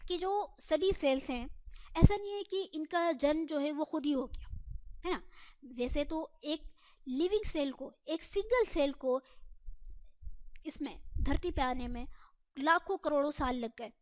कि जो सभी सेल्स हैं, ऐसा नहीं है कि इनका जन्म जो है वो खुद ही हो गया, है ना। वैसे तो एक लिविंग सेल को, एक सिंगल सेल को इसमें धरती पे आने में लाखों करोड़ों साल लग गए,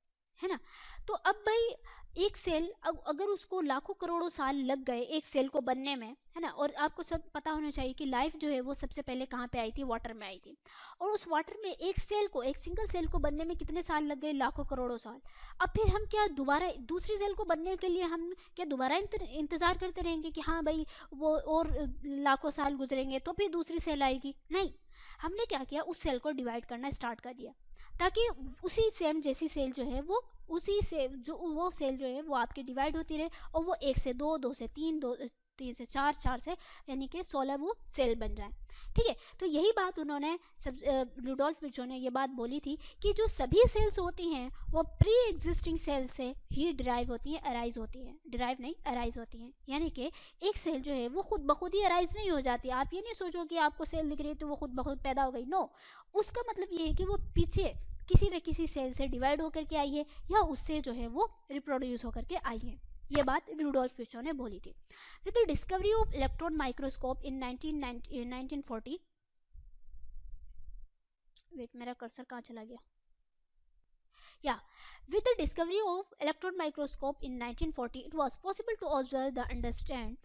है ना। तो अब भाई एक सेल, अगर उसको लाखों करोड़ों साल लग गए एक सेल को बनने में, है ना, और आपको सब पता होना चाहिए कि लाइफ जो है वो सबसे पहले कहाँ पे आई थी, वाटर में आई थी, और उस वाटर में एक सेल को, एक सिंगल सेल को बनने में कितने साल लग गए, लाखों करोड़ों साल। अब फिर हम क्या दोबारा दूसरी सेल को बनने के लिए हम क्या दोबारा इंतज़ार करते रहेंगे कि हाँ भाई वो और लाखों साल गुजरेंगे तो फिर दूसरी सेल आएगी? नहीं, हमने क्या किया, उस सेल को डिवाइड करना स्टार्ट कर दिया, ताकि उसी सेम जैसी सेल जो है वो उसी से जो वो सेल जो है वो आपकी डिवाइड होती रहे, और वो 1 से 2, 2 से 3, 3 से 4, 4 से यानी कि 16 वो सेल बन जाए, ठीक है। तो यही बात उन्होंने रुडोल्फ विर्चो ने ये बात बोली थी कि जो सभी सेल्स होती हैं वो प्री एग्जिस्टिंग सेल से ही डिराइव होती हैं, अराइज होती हैं, डिराइव नहीं अराइज होती हैं। यानी कि एक सेल जो है वो खुद ब खुद ही अराइज नहीं हो जाती। आप ये नहीं सोचो कि आपको सेल दिख रही है तो वो खुद ब खुद पैदा हो गई, नो, उसका मतलब ये है कि वो पीछे किसी न किसी सेल से डिवाइड होकर के आई है, या उससे जो है वो रिप्रोड्यूस होकर के आई है। ये बात रुडोल्फ विर्चो ने बोली थी। With the discovery of electron microscope in 1940, wait मेरा कर्सर कहाँ चला गया, या with the discovery of electron microscope in 1940 it was possible to observe the understand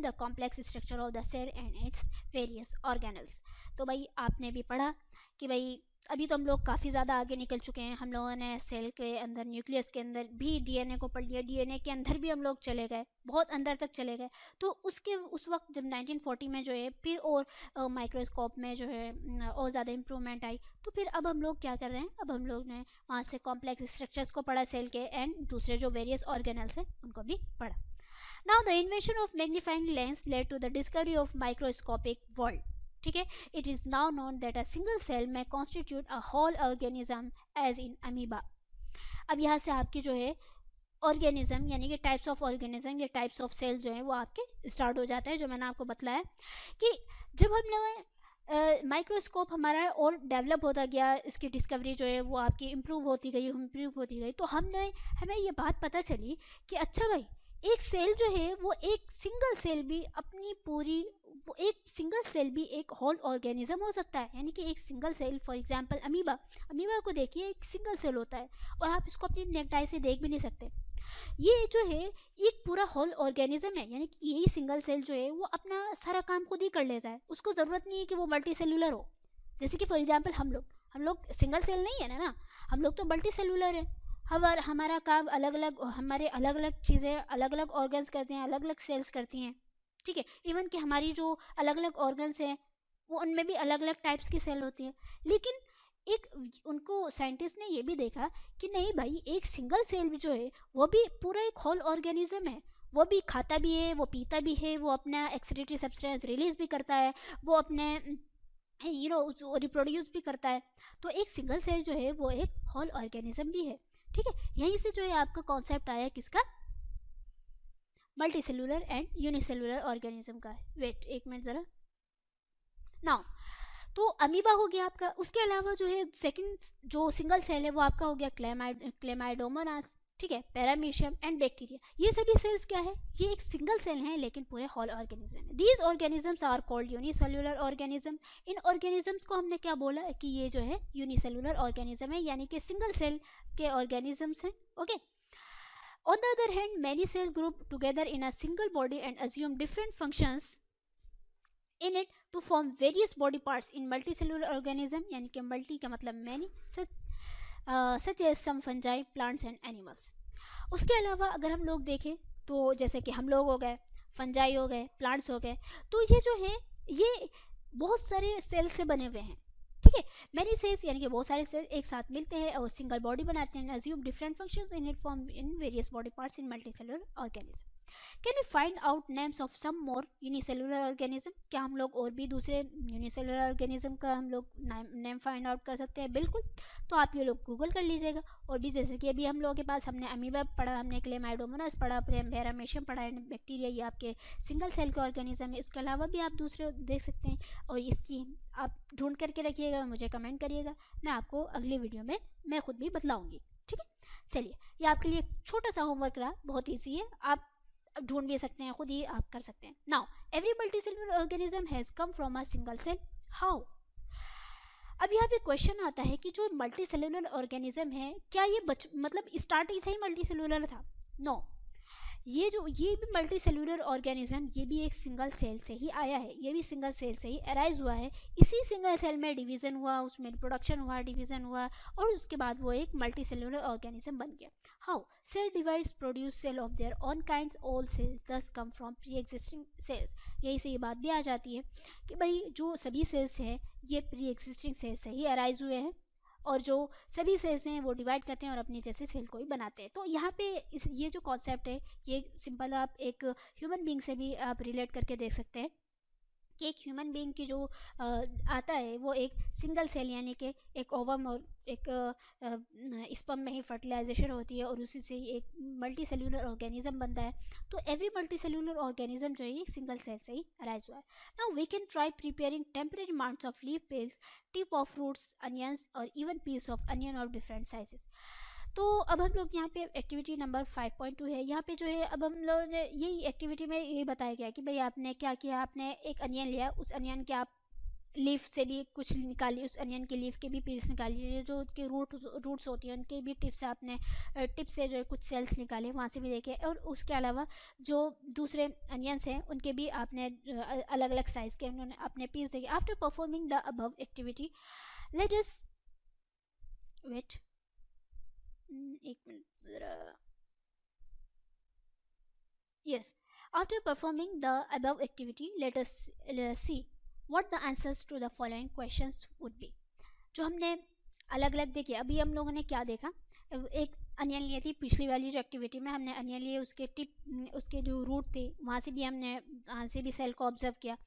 the complex structure of the cell and its various organelles। तो भाई आपने भी पढ़ा कि भाई अभी तो हम लोग काफ़ी ज़्यादा आगे निकल चुके हैं, हम लोगों ने सेल के अंदर, न्यूक्लियस के अंदर भी डीएनए को पढ़ लिया, डीएनए के अंदर भी हम लोग चले गए, बहुत अंदर तक चले गए। तो उस वक्त जब 1940 में जो है फिर और माइक्रोस्कोप में जो है और ज़्यादा इम्प्रूवमेंट आई, तो फिर अब हम लोग क्या कर रहे हैं, अब हम लोग ने वहाँ से कॉम्प्लेक्स स्ट्रक्चर्स को पढ़ा सेल के, एंड दूसरे जो वेरियस ऑर्गेनल्स हैं उनको भी पढ़ा। Now the invention of magnifying lens led to the discovery of microscopic world, ठीक है। It is now known that a single cell may constitute a whole organism as in amoeba. अब यहाँ से आपकी जो है ऑर्गेनिज्म यानी कि टाइप्स ऑफ ऑर्गेनिज्म या टाइप्स ऑफ सेल जो है वो आपके स्टार्ट हो जाता है। जो मैंने आपको बतलाया कि जब हम लोग माइक्रोस्कोप हमारा और डेवलप होता गया, इसकी डिस्कवरी जो है वो आपकी इम्प्रूव होती गई, तो हमें ये बात पता चली कि अच्छा भाई एक सेल जो है वो एक सिंगल सेल भी अपनी पूरी वो एक सिंगल सेल भी एक होल ऑर्गेनिज्म हो सकता है, यानी कि एक single cell, for example amoeba को देखिए, एक सिंगल सेल होता है और आप इसको अपनी नेक्ड आई से देख भी नहीं सकते। ये जो है एक पूरा होल ऑर्गेनिज्म है, यानी कि यही सिंगल सेल जो है वो अपना सारा काम खुद ही कर लेता है, उसको ज़रूरत नहीं है कि वो मल्टी सेलुलर हो। जैसे कि फॉर एग्जांपल हम लोग सिंगल सेल नहीं है ना, हम लोग तो मल्टी सेलुलर है। हमारा काम अलग अलग, हमारे अलग अलग चीज़ें अलग अलग ऑर्गन्स करते हैं, अलग अलग सेल्स करती हैं, ठीक है। इवन कि हमारी जो अलग अलग ऑर्गन्स हैं वो उनमें भी अलग अलग टाइप्स की सेल होती है। लेकिन एक उनको साइंटिस्ट ने ये भी देखा कि नहीं भाई, एक सिंगल सेल भी जो है वो भी पूरा एक होल ऑर्गेनिज्म है, वो भी खाता भी है, वो पीता भी है, वो अपना एक्सक्रीटरी सब्सटेंस रिलीज भी करता है, वो अपने जो रिप्रोड्यूस भी करता है। तो एक सिंगल सेल जो है वो एक होल ऑर्गेनिज्म भी है, ठीक है। यहीं से जो है आपका कॉन्सेप्ट आया किसका, multi cellular and unicellular organism का। वेट एक मिनट ज़रा। नाउ तो अमीबा हो गया आपका। उसके अलावा जो है सेकंड जो सिंगल सेल है वो आपका हो गया क्लेमाइडोमोनास, ठीक है, पैरामीशियम एंड बैक्टीरिया। ये सभी सेल्स क्या है, ये एक सिंगल सेल हैं लेकिन पूरे होल ऑर्गेनिज्म है। These organisms are called unicellular organism. इन ऑर्गेनिजम्स को हमने क्या बोला कि ये जो है यूनिसेलुलर ऑर्गेनिज्म है, यानी कि सिंगल सेल के ऑर्गेनिजम्स हैं, okay. On the other hand, many cells group together in a single body and assume different functions in it to form various body parts in multicellular organism, यानी कि multi का मतलब many, such as some fungi, plants and animals. उसके अलावा अगर हम लोग देखें तो जैसे कि हम लोग हो गए, फंजाई हो गए, प्लांट्स हो गए, तो ये जो है ये बहुत सारे सेल्स से बने हुए हैं, ठीक है। मैनी सेल्स यानी कि बहुत सारे सेल एक साथ मिलते हैं और सिंगल बॉडी बनाते हैं, assume different functions in it form in various body parts in multicellular organism. Can we find out names of some more unicellular organism? क्या हम लोग और भी दूसरे यूनिसेलुलर ऑर्गेनिज्म का हम लोग नेम फाइंड आउट कर सकते हैं? बिल्कुल। तो आप ये लोग गूगल कर लीजिएगा। और भी जैसे कि अभी हम लोगों के पास हमने अमीबा पढ़ा, हमने क्लेमाइडोमोनास पढ़ा, पैरामीशियम पढ़ा, बैक्टीरिया, ये आपके सिंगल सेल के ऑर्गेनिज्म है। इसके अलावा भी आप दूसरे देख सकते हैं और इसकी आप ढूंढ करके रखिएगा, मुझे कमेंट करिएगा, मैं आपको अगले वीडियो में मैं खुद भी बतलाऊँगी, ठीक है। चलिए, ये आपके लिए छोटा सा होमवर्क रहा, बहुत ईजी है, आप ढूंढ भी सकते हैं, खुद ही आप कर सकते हैं। Now every multicellular organism has come from a single cell, how? अब यहाँ पे क्वेश्चन आता है कि जो मल्टीसेलुलर ऑर्गेनिज्म है क्या ये मतलब स्टार्टिंग से ही मल्टीसेलुलर था? नो, ये भी मल्टी सेलुलर ऑर्गेनिज्म, ये भी एक सिंगल सेल से ही आया है, ये भी सिंगल सेल से ही अराइज हुआ है। इसी सिंगल सेल में डिवीज़न हुआ, उसमें रिप्रोडक्शन हुआ, डिवीज़न हुआ और उसके बाद वो एक मल्टी सेलुलर ऑर्गेनिज्म बन गया। How? Cell divides produce cell of their own kinds, all cells thus come from pre existing cells. यही से ये बात भी आ जाती है कि भाई जो सभी सेल्स हैं ये प्री एग्जिस्टिंग सेल से ही अराइज हुए हैं और जो सभी सेल्स हैं वो डिवाइड करते हैं और अपने जैसे सेल को ही बनाते हैं। तो यहाँ पे ये जो कॉन्सेप्ट है ये सिंपल आप एक ह्यूमन बीइंग से भी आप रिलेट करके देख सकते हैं कि एक ह्यूमन बीइंग की जो आता है वो एक सिंगल सेल यानी कि एक ओवम और एक स्पर्म में ही फर्टिलाइजेशन होती है और उसी से ही एक मल्टी सेलुलर ऑर्गेनिज्म बनता है। तो एवरी मल्टी सेलुलर ऑर्गेनिज्म जो है एक सिंगल सेल से ही अराइज हुआ है। Now we can try preparing temporary amounts of leaf peels, tip of fruits, onions और even piece of onion of different sizes. तो अब हम लोग यहाँ पे एक्टिविटी नंबर 5.2 है, यहाँ पे जो है अब हम लोग ने यही एक्टिविटी में ये बताया गया कि भाई आपने क्या किया, आपने एक अनियन लिया, उस अनियन के आप लीफ से भी कुछ निकालिए, उस अनियन के लीफ के भी पीस निकालिए, जो उसके रूट्स होती हैं उनके भी टिप से आपने टिप से जो है कुछ सेल्स निकाले, वहाँ से भी देखे। और उसके अलावा जो दूसरे अनियंस हैं उनके भी आपने अलग अलग साइज़ के उन्होंने अपने पीस देखे। After performing the above activity let us wait एक minute. Yes, after performing the above activity, let us see what the answers to the following questions would be. जो हमने अलग अलग देखिए, अभी हम लोगों ने क्या देखा, एक अनियन लिए थी पिछली वाली जो एक्टिविटी में हमने अनियन लिए, उसके टिप उसके जो रूट थे वहाँ से भी हमने वहाँ से भी सेल को ऑब्जर्व किया,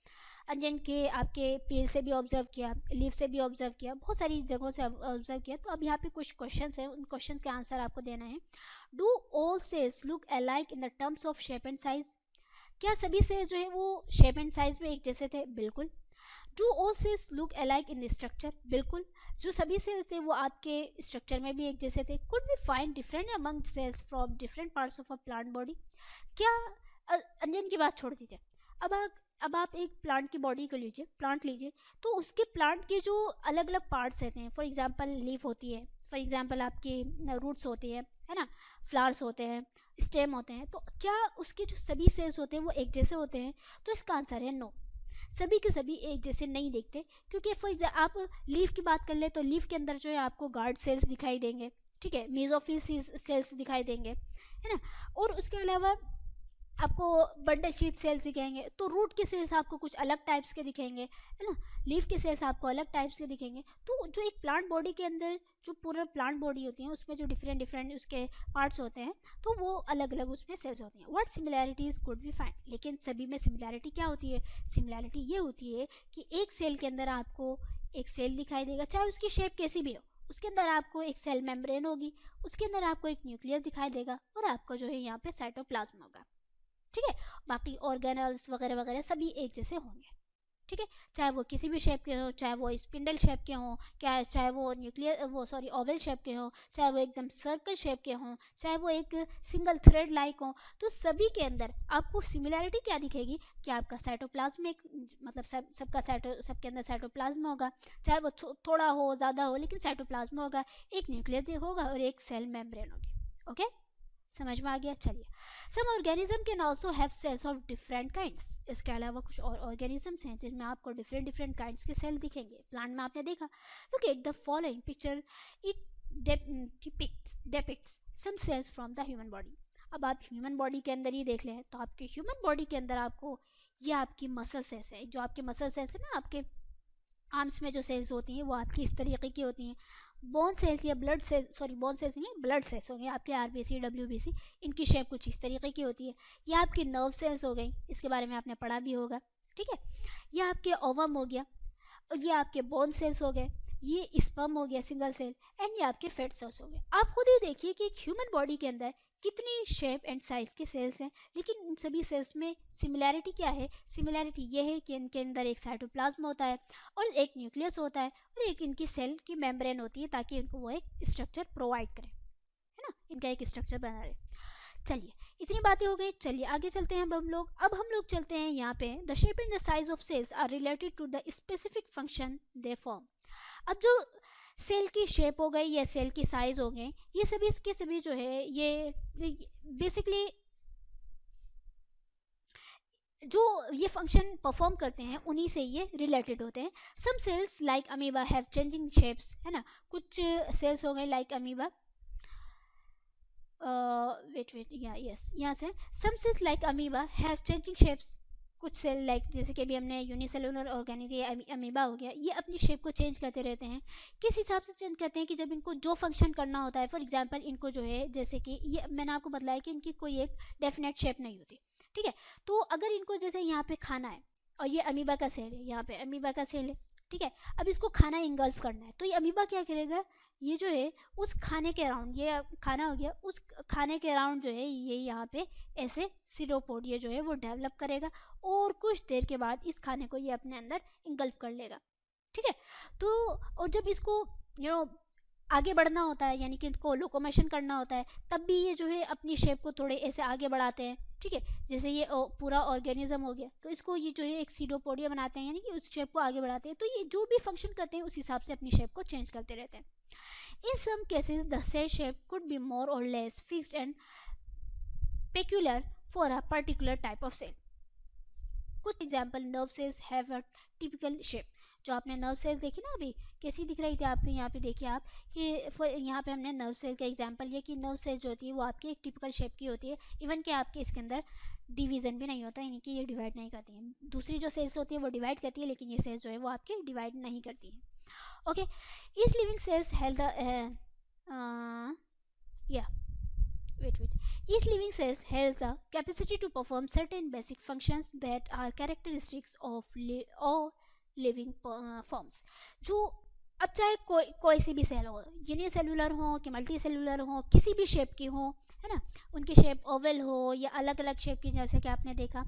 अनियन के आपके पेल से भी ऑब्जर्व किया, लीफ से भी ऑब्जर्व किया, बहुत सारी जगहों से ऑब्जर्व किया। तो अब यहाँ पे कुछ क्वेश्चंस हैं, उन क्वेश्चंस के आंसर आपको देना है। Do all cells look alike in the terms of shape and size? क्या सभी सेल जो है वो शेप एंड साइज में एक जैसे थे? बिल्कुल। Do all cells look alike in the structure? बिल्कुल। जो सभी सेल्स थे वो आपके स्ट्रक्चर में भी एक जैसे थे। Could we find different among cells from different parts of a plant body? क्या अनियन की बात छोड़ दीजिए, अब अब आप एक प्लांट की बॉडी को लीजिए, प्लांट लीजिए, तो उसके प्लांट के जो अलग अलग पार्ट्स रहते हैं, फॉर एग्जांपल लीफ होती है, फॉर एग्जांपल आपके रूट्स होती है ना, फ्लावर्स होते हैं, स्टेम होते हैं, तो क्या उसके जो सभी सेल्स होते हैं वो एक जैसे होते हैं? तो इसका आंसर है नो, सभी के सभी एक जैसे नहीं दिखते। क्योंकि फॉर एग्जाम्पल आप लीफ की बात कर ले तो लीफ के अंदर जो है आपको गार्ड सेल्स दिखाई देंगे, ठीक है, मेसोफिल सेल्स दिखाई देंगे, है ना, और उसके अलावा आपको बंडल शीट सेल्स दिखेंगे। तो रूट के सेल्स आपको कुछ अलग टाइप्स के दिखेंगे, है ना, लीफ के सेल्स आपको अलग टाइप्स के दिखेंगे। तो जो एक प्लांट बॉडी के अंदर जो पूरा प्लांट बॉडी होती है उसमें जो डिफरेंट डिफरेंट उसके पार्ट्स होते हैं तो वो अलग अलग उसमें सेल्स होती हैं। What similarities could we find, लेकिन सभी में सिमिलैरिटी क्या होती है? सिमिलैरिटी ये होती है कि एक सेल के अंदर आपको एक सेल दिखाई देगा, चाहे उसकी शेप कैसी भी हो, उसके अंदर आपको एक सेल मेम्ब्रेन होगी, उसके अंदर आपको एक न्यूक्लियस दिखाई देगा, और आपको जो है यहाँ पे साइटोप्लाज्म होगा, ठीक है। बाकी ऑर्गेनल्स वगैरह वगैरह सभी एक जैसे होंगे, ठीक है, चाहे वो किसी भी शेप के हो, चाहे वो स्पिंडल शेप के हों, क्या चाहे वो ओवल शेप के हों, चाहे वो एकदम सर्कल शेप के हों, चाहे वो एक सिंगल थ्रेड लाइक हों, तो सभी के अंदर आपको सिमिलैरिटी क्या दिखेगी कि आपका साइटोप्लाज्म एक मतलब सबके अंदर साइटोप्लाज्म होगा, चाहे वो थोड़ा हो ज़्यादा हो, लेकिन साइटोप्लाज्म होगा, एक न्यूक्लियस होगा और एक सेल मेम्ब्रेन होगी। ओके, समझ में आ गया? चलिए, some organism can also have cells of different kinds, इसके अलावा कुछ और ऑर्गेनिजम्स हैं जिनमें आपको डिफरेंट डिफरेंट काइंड्स के सेल दिखेंगे। प्लांट में आपने देखा, look at the following picture, it depicts some cells from the human body. अब आप ह्यूमन बॉडी के अंदर ही देख लें तो आपके ह्यूमन बॉडी के अंदर आपको ये आपकी मसल सेल्स है, जो आपके मसल सेल्स है ना, आपके आर्म्स में जो सेल्स होती हैं वो आपकी इस तरीके की होती हैं। बोन सेल्स या blood cells, sorry bone cells नहीं, ब्लड सेल्स होंगे आपके आरबीसी डब्ल्यूबीसी, इनकी शेप कुछ इस तरीके की होती है। ये आपकी नर्व सेल्स हो गई, इसके बारे में आपने पढ़ा भी होगा, ठीक है। ये आपके ओवम हो गया, और ये आपके बोन सेल्स हो गए, ये स्पर्म हो गया सिंगल सेल, एंड ये आपके फैट सेल्स हो गए। आप खुद ही देखिए कि एक ह्यूमन बॉडी के अंदर कितनी शेप एंड साइज के सेल्स हैं, लेकिन इन सभी सेल्स में सिमिलैरिटी क्या है? सिमिलैरिटी ये है कि इनके अंदर एक साइटोप्लाज्म होता है और एक न्यूक्लियस होता है और एक इनकी सेल की मेम्ब्रेन होती है, ताकि इनको वो एक स्ट्रक्चर प्रोवाइड करें, है ना, इनका एक स्ट्रक्चर बना रहे। चलिए, इतनी बातें हो गई, चलिए आगे चलते हैं। अब हम लोग चलते हैं यहाँ पे, the shape and the size of cells are related to the specific function they form. अब जो सेल की शेप हो गई या सेल की साइज हो गई, ये सभी इसके सभी जो है ये बेसिकली जो ये फंक्शन परफॉर्म करते हैं उन्हीं से ये रिलेटेड होते हैं। Some cells like amoeba have changing shapes, है ना, कुछ सेल्स हो गए लाइक अमीबा, यहाँ से some cells like amoeba have changing shapes, कुछ सेल लाइक जैसे कि अभी हमने यूनिसेलुलर ऑर्गेनिज्म अमीबा हो गया, ये अपनी शेप को चेंज करते रहते हैं। किस हिसाब से चेंज करते हैं कि जब इनको जो फंक्शन करना होता है, फॉर एग्जांपल इनको जो है, जैसे कि ये मैंने आपको बताया कि इनकी कोई एक डेफिनेट शेप नहीं होती, ठीक है। तो अगर इनको जैसे यहाँ पे खाना है और ये अमीबा का सेल है, यहाँ पे अमीबा का सेल है, ठीक है, अब इसको खाना इंगल्फ करना है, तो ये अमीबा क्या करेगा, ये जो है उस खाने के अराउंड, ये खाना हो गया, उस खाने के अराउंड जो है ये यहाँ पे ऐसे सीरोपोड ये जो है वो डेवलप करेगा, और कुछ देर के बाद इस खाने को ये अपने अंदर इंगल्फ कर लेगा, ठीक है। तो और जब इसको आगे बढ़ना होता है, यानी कि इनको लोकोमोशन करना होता है, तब भी ये जो है अपनी शेप को थोड़े ऐसे आगे बढ़ाते हैं, ठीक है। जैसे ये पूरा ऑर्गेनिज्म हो गया, तो इसको ये जो है एक सीडोपोडिया बनाते हैं, यानी कि उस शेप को आगे बढ़ाते हैं। तो ये जो भी फंक्शन करते हैं उस हिसाब से अपनी शेप को चेंज करते रहते हैं। In some cases, the cell shape could be more or less fixed and peculiar for a particular type of cell. कुछ example, nerve cells have a typical shape. जो आपने नर्व सेल्स देखी ना अभी, कैसी दिख रही थी आपको, यहाँ पे देखिए आप कि यहाँ पे हमने नर्व सेल का एग्जाम्पल लिया कि नर्व सेल जो होती है वो आपकी एक टिपिकल शेप की होती है। इवन कि आपके इसके अंदर डिवीज़न भी नहीं होता, यानी कि ये डिवाइड नहीं करती हैं। दूसरी जो सेल्स होती है वो डिवाइड करती है, लेकिन ये सेल्स जो है वो आपके डिवाइड नहीं करती हैं। Okay, each living cells have the each living cells has the capacity to perform certain basic functions that are characteristics of all living forms. जो अब चाहे कोई सी भी सेल हो, यूनिसेलुलर हो कि मल्टी सेलुलर हो, किसी भी शेप की हो, है ना, उनकी शेप ओवल हो या अलग अलग शेप की, जैसे कि आपने देखा,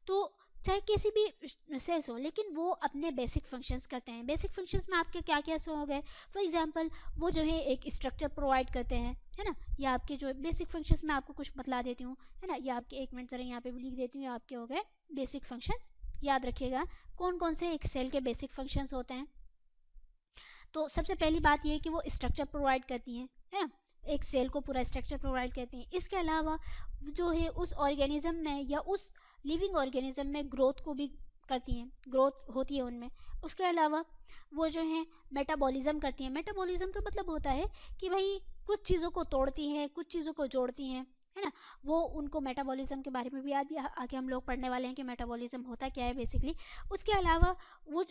तो चाहे किसी भी सेल्स हो, लेकिन वो अपने बेसिक फंक्शंस करते हैं। बेसिक फंक्शंस में आपके क्या क्या हो गए, फॉर एग्जांपल वो जो है एक स्ट्रक्चर प्रोवाइड करते हैं, है ना, या आपके जो बेसिक फंक्शंस में आपको कुछ बतला देती हूँ, है ना, या आपके एक मिनट ज़रा यहाँ पे भी लिख देती हूँ, आपके हो गए बेसिक फंक्शंस याद रखिएगा कौन कौन से एक सेल के बेसिक फंक्शंस होते हैं। तो सबसे पहली बात ये है कि वो स्ट्रक्चर प्रोवाइड करती हैं, है ना, एक सेल को पूरा स्ट्रक्चर प्रोवाइड करती हैं। इसके अलावा जो है उस ऑर्गेनिज्म में या उस लिविंग ऑर्गेनिज्म में ग्रोथ को भी करती हैं, ग्रोथ होती है उनमें। उसके अलावा वो जो है मेटाबॉलिज्म करती हैं। मेटाबॉलिज्म का मतलब होता है कि भाई कुछ चीज़ों को तोड़ती हैं, कुछ चीज़ों को जोड़ती हैं, है ना, वो उनको मेटाबॉलिज्म के बारे में भी आज आगे हम लोग पढ़ने वाले हैं कि मेटाबॉलिज्म होता क्या है बेसिकली। उसके अलावा वो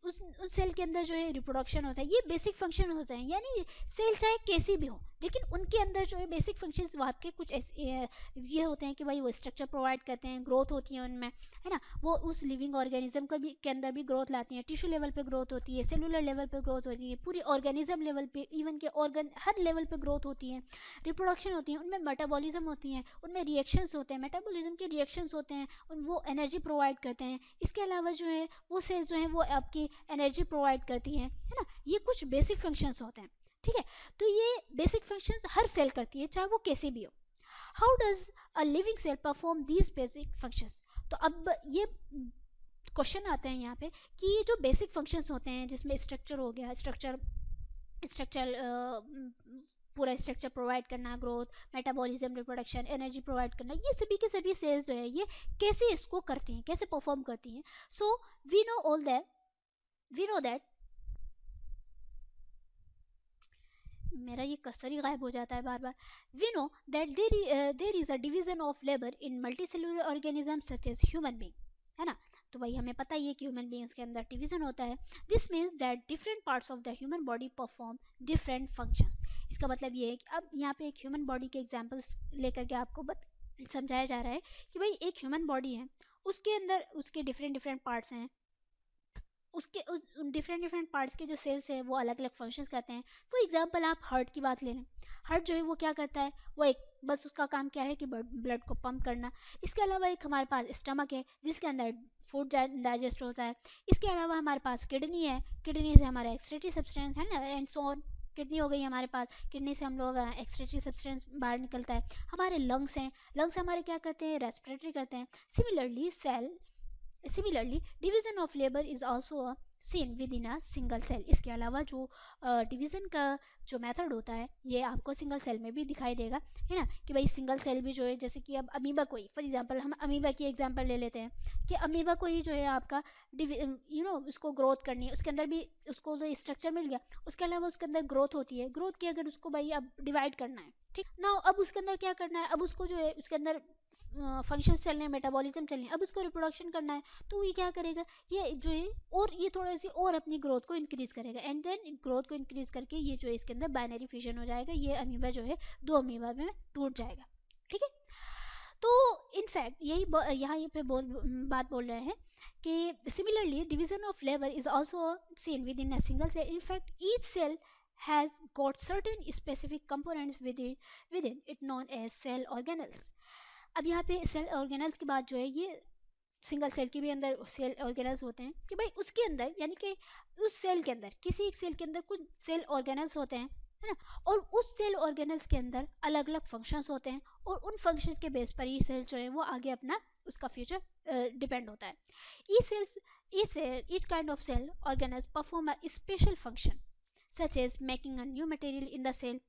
उस सेल के अंदर जो है रिप्रोडक्शन होता है। ये बेसिक फंक्शन होते हैं, यानी सेल चाहे कैसी भी हो लेकिन उनके अंदर जो है बेसिक फंक्शंस वो आपके कुछ ऐसे ये होते हैं कि भाई वो स्ट्रक्चर प्रोवाइड करते हैं, ग्रोथ होती है उनमें, है ना, वो उस लिविंग ऑर्गेनिज्म को भी के अंदर भी ग्रोथ लाती हैं। टिश्यू लेवल पे ग्रोथ होती है, सेलुलर लेवल पे ग्रोथ होती है, पूरी ऑर्गेनिज्म लेवल पे, इवन के ऑर्गन हर लेवल पे ग्रोथ होती है, रिप्रोडक्शन होती है, उनमें मेटाबॉलिज्म होती है, उनमें रिएक्शंस होते हैं, मेटाबॉलिज्म के रिएक्शंस होते हैं, वो एनर्जी प्रोवाइड करते हैं। इसके अलावा जो है वो सेल्स जो है वो आपकी एनर्जी प्रोवाइड करती हैं, है ना, ये कुछ बेसिक फंक्शंस होते हैं। ठीक है, तो ये बेसिक फंक्शंस हर सेल करती है चाहे वो कैसी भी हो। How does a living cell perform these basic functions. तो अब ये क्वेश्चन आते हैं यहाँ पे कि ये जो बेसिक फंक्शंस होते हैं जिसमें स्ट्रक्चर हो गया, स्ट्रक्चर पूरा स्ट्रक्चर प्रोवाइड करना, growth, metabolism, reproduction, energy provide करना, ये सभी के सभी सेल्स जो है ये कैसे इसको करती हैं, कैसे परफॉर्म करती हैं। सो वी नो दैट मेरा ये कसर ही गायब हो जाता है बार बार। We know that there is a division of labour in multi cellular organism such as human being, है ना। तो भाई हमें पता ही है कि ह्यूमन बींग्स के अंदर डिवीजन होता है। This means that different parts of the human body perform different functions. इसका मतलब ये है कि अब यहाँ पे एक ह्यूमन बॉडी के एग्जाम्पल्स लेकर के आपको समझाया जा रहा है कि भाई एक ह्यूमन बॉडी है, उसके अंदर उसके डिफरेंट पार्ट्स हैं, उसके उस डिफरेंट पार्ट्स के जो सेल्स हैं वो अलग अलग फंक्शंस करते हैं। तो एग्जांपल आप हार्ट की बात ले लें। हार्ट जो है वो क्या करता है, वो एक बस उसका काम क्या है कि ब्लड को पंप करना। इसके अलावा एक हमारे पास स्टमक है जिसके अंदर फूड डाइजेस्ट होता है। इसके अलावा हमारे पास किडनी है, किडनी से हमारा एक्सक्रीटरी सब्सटेंस है ना, एंड सो ऑन। किडनी हो गई हमारे पास, किडनी से हम लोग एक्सक्रीटरी सब्सटेंस बाहर निकलता है। हमारे लंग्स हैं, लंग्स हमारे क्या करते हैं, रेस्पिरेटरी करते हैं। Similarly, division of labor is also seen within a single cell. इसके अलावा जो डिवीज़न का जो मेथड होता है ये आपको सिंगल सेल में भी दिखाई देगा, है ना, कि भाई सिंगल सेल भी जो है, जैसे कि अब अमीबा को ही फॉर एग्जांपल हम अमीबा की एग्जांपल ले लेते हैं कि अमीबा को ही जो है आपका उसको ग्रोथ करनी है, उसके अंदर भी उसको जो स्ट्रक्चर मिल गया, उसके अलावा उसके अंदर ग्रोथ होती है। ग्रोथ की अगर उसको भाई अब डिवाइड करना है, ठीक ना, अब उसके अंदर क्या करना है, अब उसको जो है उसके अंदर फंक्शंस चलने हैं, मेटाबॉलिज्म चलने हैं, अब उसको रिप्रोडक्शन करना है। तो ये क्या करेगा, ये जो है और ये थोड़ा सी और अपनी ग्रोथ को इंक्रीज़ करेगा, एंड देन ग्रोथ को इंक्रीज़ करके ये जो है इसके अंदर बाइनरी फ्यूजन हो जाएगा, ये अमीबा जो है 2 अमीबा में टूट जाएगा। ठीक है, तो इनफैक्ट यही यहाँ पे बात बोल रहे हैं कि similarly division of labour is also seen within a single cell. In fact each cell has got certain specific components within it known as cell organelles. अब यहाँ पे सेल ऑर्गेनल्स की बात जो है ये सिंगल सेल के भी अंदर सेल ऑर्गेनल्स होते हैं कि भाई उसके अंदर यानी कि उस सेल के अंदर किसी एक सेल के अंदर कुछ सेल ऑर्गेनल्स होते हैं, है ना, और उस सेल ऑर्गेनल्स के अंदर अलग अलग फंक्शंस होते हैं और उन फंक्शंस के बेस पर ये सेल जो है वो आगे अपना उसका फ्यूचर डिपेंड होता है। Each kind of cell organelles perform a special function such as making a new material in the cell.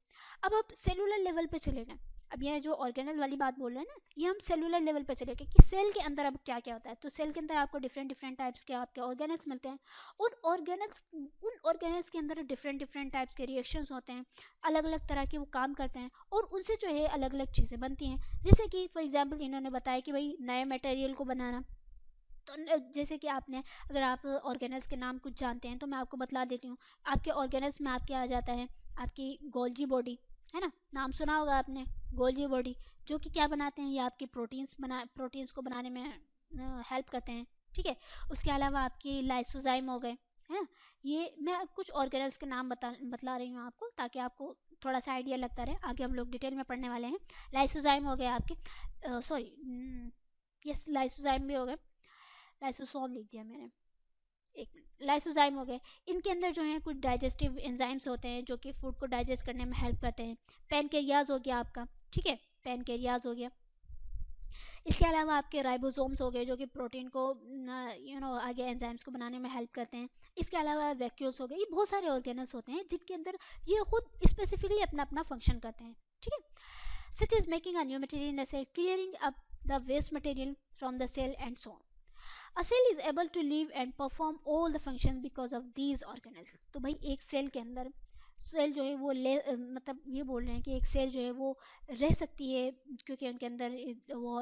अब आप सेलुलर लेवल पे चले गए। अब यह जो ऑर्गेनल वाली बात बोल रहे हैं ना, ये हम सेलुलर लेवल पे चले गए कि सेल के अंदर अब क्या क्या होता है। तो सेल के अंदर आपको डिफरेंट टाइप्स के आपके ऑर्गेनल्स मिलते हैं और उन ऑर्गेनल्स के अंदर डिफरेंट टाइप्स के रिएक्शंस होते हैं, अलग अलग तरह के वो काम करते हैं और उनसे जो है अलग अलग चीज़ें बनती हैं। जैसे कि फॉर एग्जाम्पल इन्होंने बताया कि भाई नए मटेरियल को बनाना। तो जैसे कि आपने अगर आप ऑर्गेनल्स के नाम कुछ जानते हैं तो मैं आपको बतला देती हूँ। आपके ऑर्गेनल्स में आपके आ जाता है आपकी गोल्जी बॉडी, है ना, नाम सुना होगा आपने, गोल्जी बॉडी, जो कि क्या बनाते हैं, ये आपके प्रोटीन्स को बनाने में हेल्प करते हैं। उसके अलावा आपकी लाइसोजाइम हो गए, है ना। ये मैं कुछ ऑर्गेनल्स के नाम बतला रही हूँ आपको ताकि आपको थोड़ा सा आइडिया लगता रहे, आगे हम लोग डिटेल में पढ़ने वाले हैं। लाइसोजाइम हो गए आपके, यस लाइसोजाइम भी हो गए, लाइसोसोम लिख दिया मैंने, एक लाइसोजाइम हो गए। इनके अंदर जो है कुछ डाइजेस्टिव एंजाइम्स होते हैं जो कि फूड को डाइजेस्ट करने में हेल्प करते हैं। पैनक्रियाज हो गया आपका, ठीक है, पैनक्रियाज हो गया। इसके अलावा आपके राइबोसोम्स हो गए जो कि प्रोटीन को आगे एंजाइम्स को बनाने में हेल्प करते हैं। इसके अलावा वैक्यूल्स हो गए, ये बहुत सारे ऑर्गेनल्स होते हैं जिनके अंदर ये खुद स्पेसिफिकली अपना अपना फंक्शन करते हैं, ठीक है। Such is making a new material in the cell, clearing up the waste material from the cell and so on. A cell is able to live and perform all the functions because of these organelles। तो भाई एक cell के अंदर cell जो है वो मतलब ये बोल रहे हैं कि एक सेल जो है वो रह सकती है क्योंकि उनके अंदर वो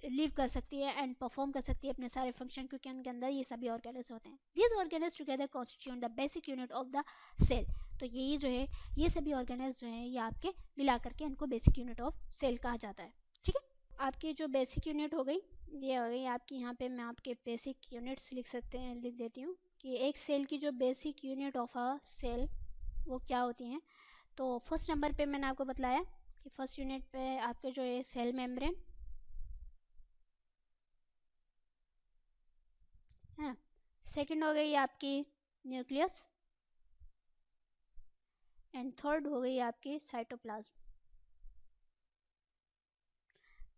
लिव कर सकती है एंड परफॉर्म कर सकती है अपने सारे फंक्शन, क्योंकि उनके अंदर ये सभी ऑर्गेनल्स होते हैं। These organelles together constitute the basic unit of the cell. तो ये जो है ये सभी ऑर्गेनल्स जो है ये आपके मिला करके इनको बेसिक यूनिट ऑफ सेल कहा जाता है, ठीक है। आपकी जो बेसिक यूनिट हो गई ये हो गई आपकी, यहाँ पे मैं आपके बेसिक यूनिट्स लिख देती हूँ कि एक सेल की जो basic unit of a cell वो क्या होती हैं। तो फर्स्ट नंबर पे मैंने आपको बतलाया कि फर्स्ट यूनिट पे आपके जो है सेल मेम्ब्रेन है, सेकंड हो गई आपकी न्यूक्लियस, एंड थर्ड हो गई आपकी साइटोप्लाज्म।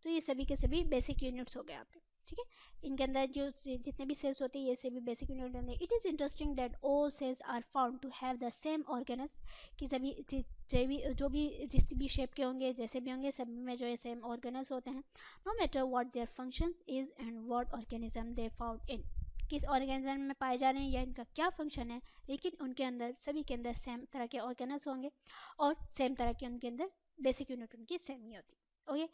तो ये सभी के सभी बेसिक यूनिट्स हो गए आपके, ठीक है। इनके अंदर जो जितने भी सेल्स होते हैं ये सभी बेसिक यूनिट होते हैं। It is interesting that all cells are found to have the same organelles, कि सभी जो भी जिस भी शेप के होंगे जैसे भी होंगे सभी में जो है सेम ऑर्गेनल्स होते हैं। No matter what their function is and what organism they found in, किस ऑर्गेनिज्म में पाए जा रहे हैं या इनका क्या फंक्शन है, लेकिन उनके अंदर सभी के अंदर सेम तरह के ऑर्गेनल्स होंगे और सेम तरह के उनके अंदर बेसिक यूनिट उनकी सेम ही होती है। ओके,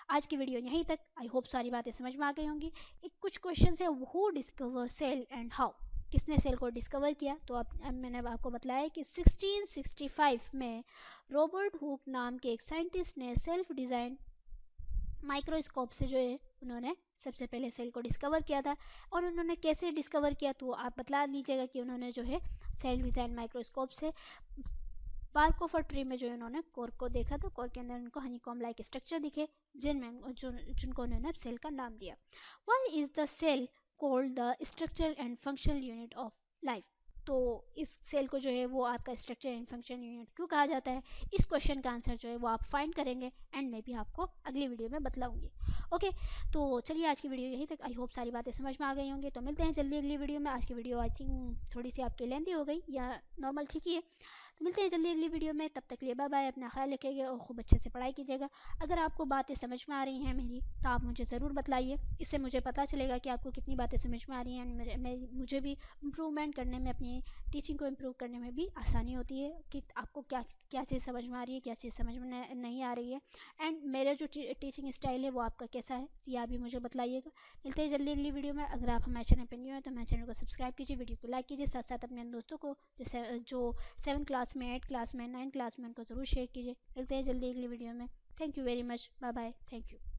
आज की वीडियो यहीं तक। आई होप सारी बातें समझ में आ गई होंगी। एक कुछ क्वेश्चन है, who discover cell and how, किसने सेल को डिस्कवर किया। तो मैंने आपको बताया कि 1665 में रॉबर्ट हुक नाम के एक साइंटिस्ट ने सेल्फ डिज़ाइन माइक्रोस्कोप से जो है उन्होंने सबसे पहले सेल को डिस्कवर किया था। और उन्होंने कैसे डिस्कवर किया तो आप बतला लीजिएगा कि उन्होंने जो है सेल डिज़ाइन माइक्रोस्कोप से बार्क ऑफ अ ट्री में जो उन्होंने कोर को देखा तो कोर के अंदर उनको हनीकॉम लाइक स्ट्रक्चर दिखे जिनको उन्होंने सेल का नाम दिया। Why is the cell called the structural and functional unit of life. तो इस सेल को जो है वो आपका स्ट्रक्चर एंड फंक्शन यूनिट क्यों कहा जाता है, इस क्वेश्चन का आंसर जो है वो आप फाइंड करेंगे एंड मैं भी आपको अगली वीडियो में बतलाऊंगी। ओके, तो चलिए आज की वीडियो यहीं तक। आई होप सारी बातें समझ में आ गई होंगी। तो मिलते हैं जल्दी अगली वीडियो में। आज की वीडियो आई थिंक थोड़ी सी आपकी लेंथी हो गई या नॉर्मल ठीक ही है। तो मिलते हैं जल्दी अगली वीडियो में, तब तक के लिए बाय बाय। अपना ख्याल रखिएगा और खूब अच्छे से पढ़ाई कीजिएगा। अगर आपको बातें समझ में आ रही हैं मेरी तो आप मुझे ज़रूर बतलाइए, इससे मुझे पता चलेगा कि आपको कितनी बातें समझ में आ रही हैं। मुझे भी इम्प्रूवमेंट करने में, अपनी टीचिंग को इम्प्रूव करने में भी आसानी होती है कि आपको क्या क्या चीज़ समझ में आ रही है, क्या चीज़ समझ में नहीं आ रही है, एंड मेरा जो टीचिंग स्टाइल है वो आपका कैसा है ये आप भी मुझे बतलाइएगा। मिलते हैं जल्दी अगली वीडियो में। अगर आप हमारे चैनल पर न्यू हैं तो हमारे चैनल को सब्सक्राइब कीजिए, वीडियो को लाइक कीजिए, साथ साथ अपने दोस्तों को जैसे जो 7th क्लास में, 8th क्लास में, 9th क्लास में उनको ज़रूर शेयर कीजिए। मिलते हैं जल्दी अगली वीडियो में। Thank you very much, bye bye, thank you.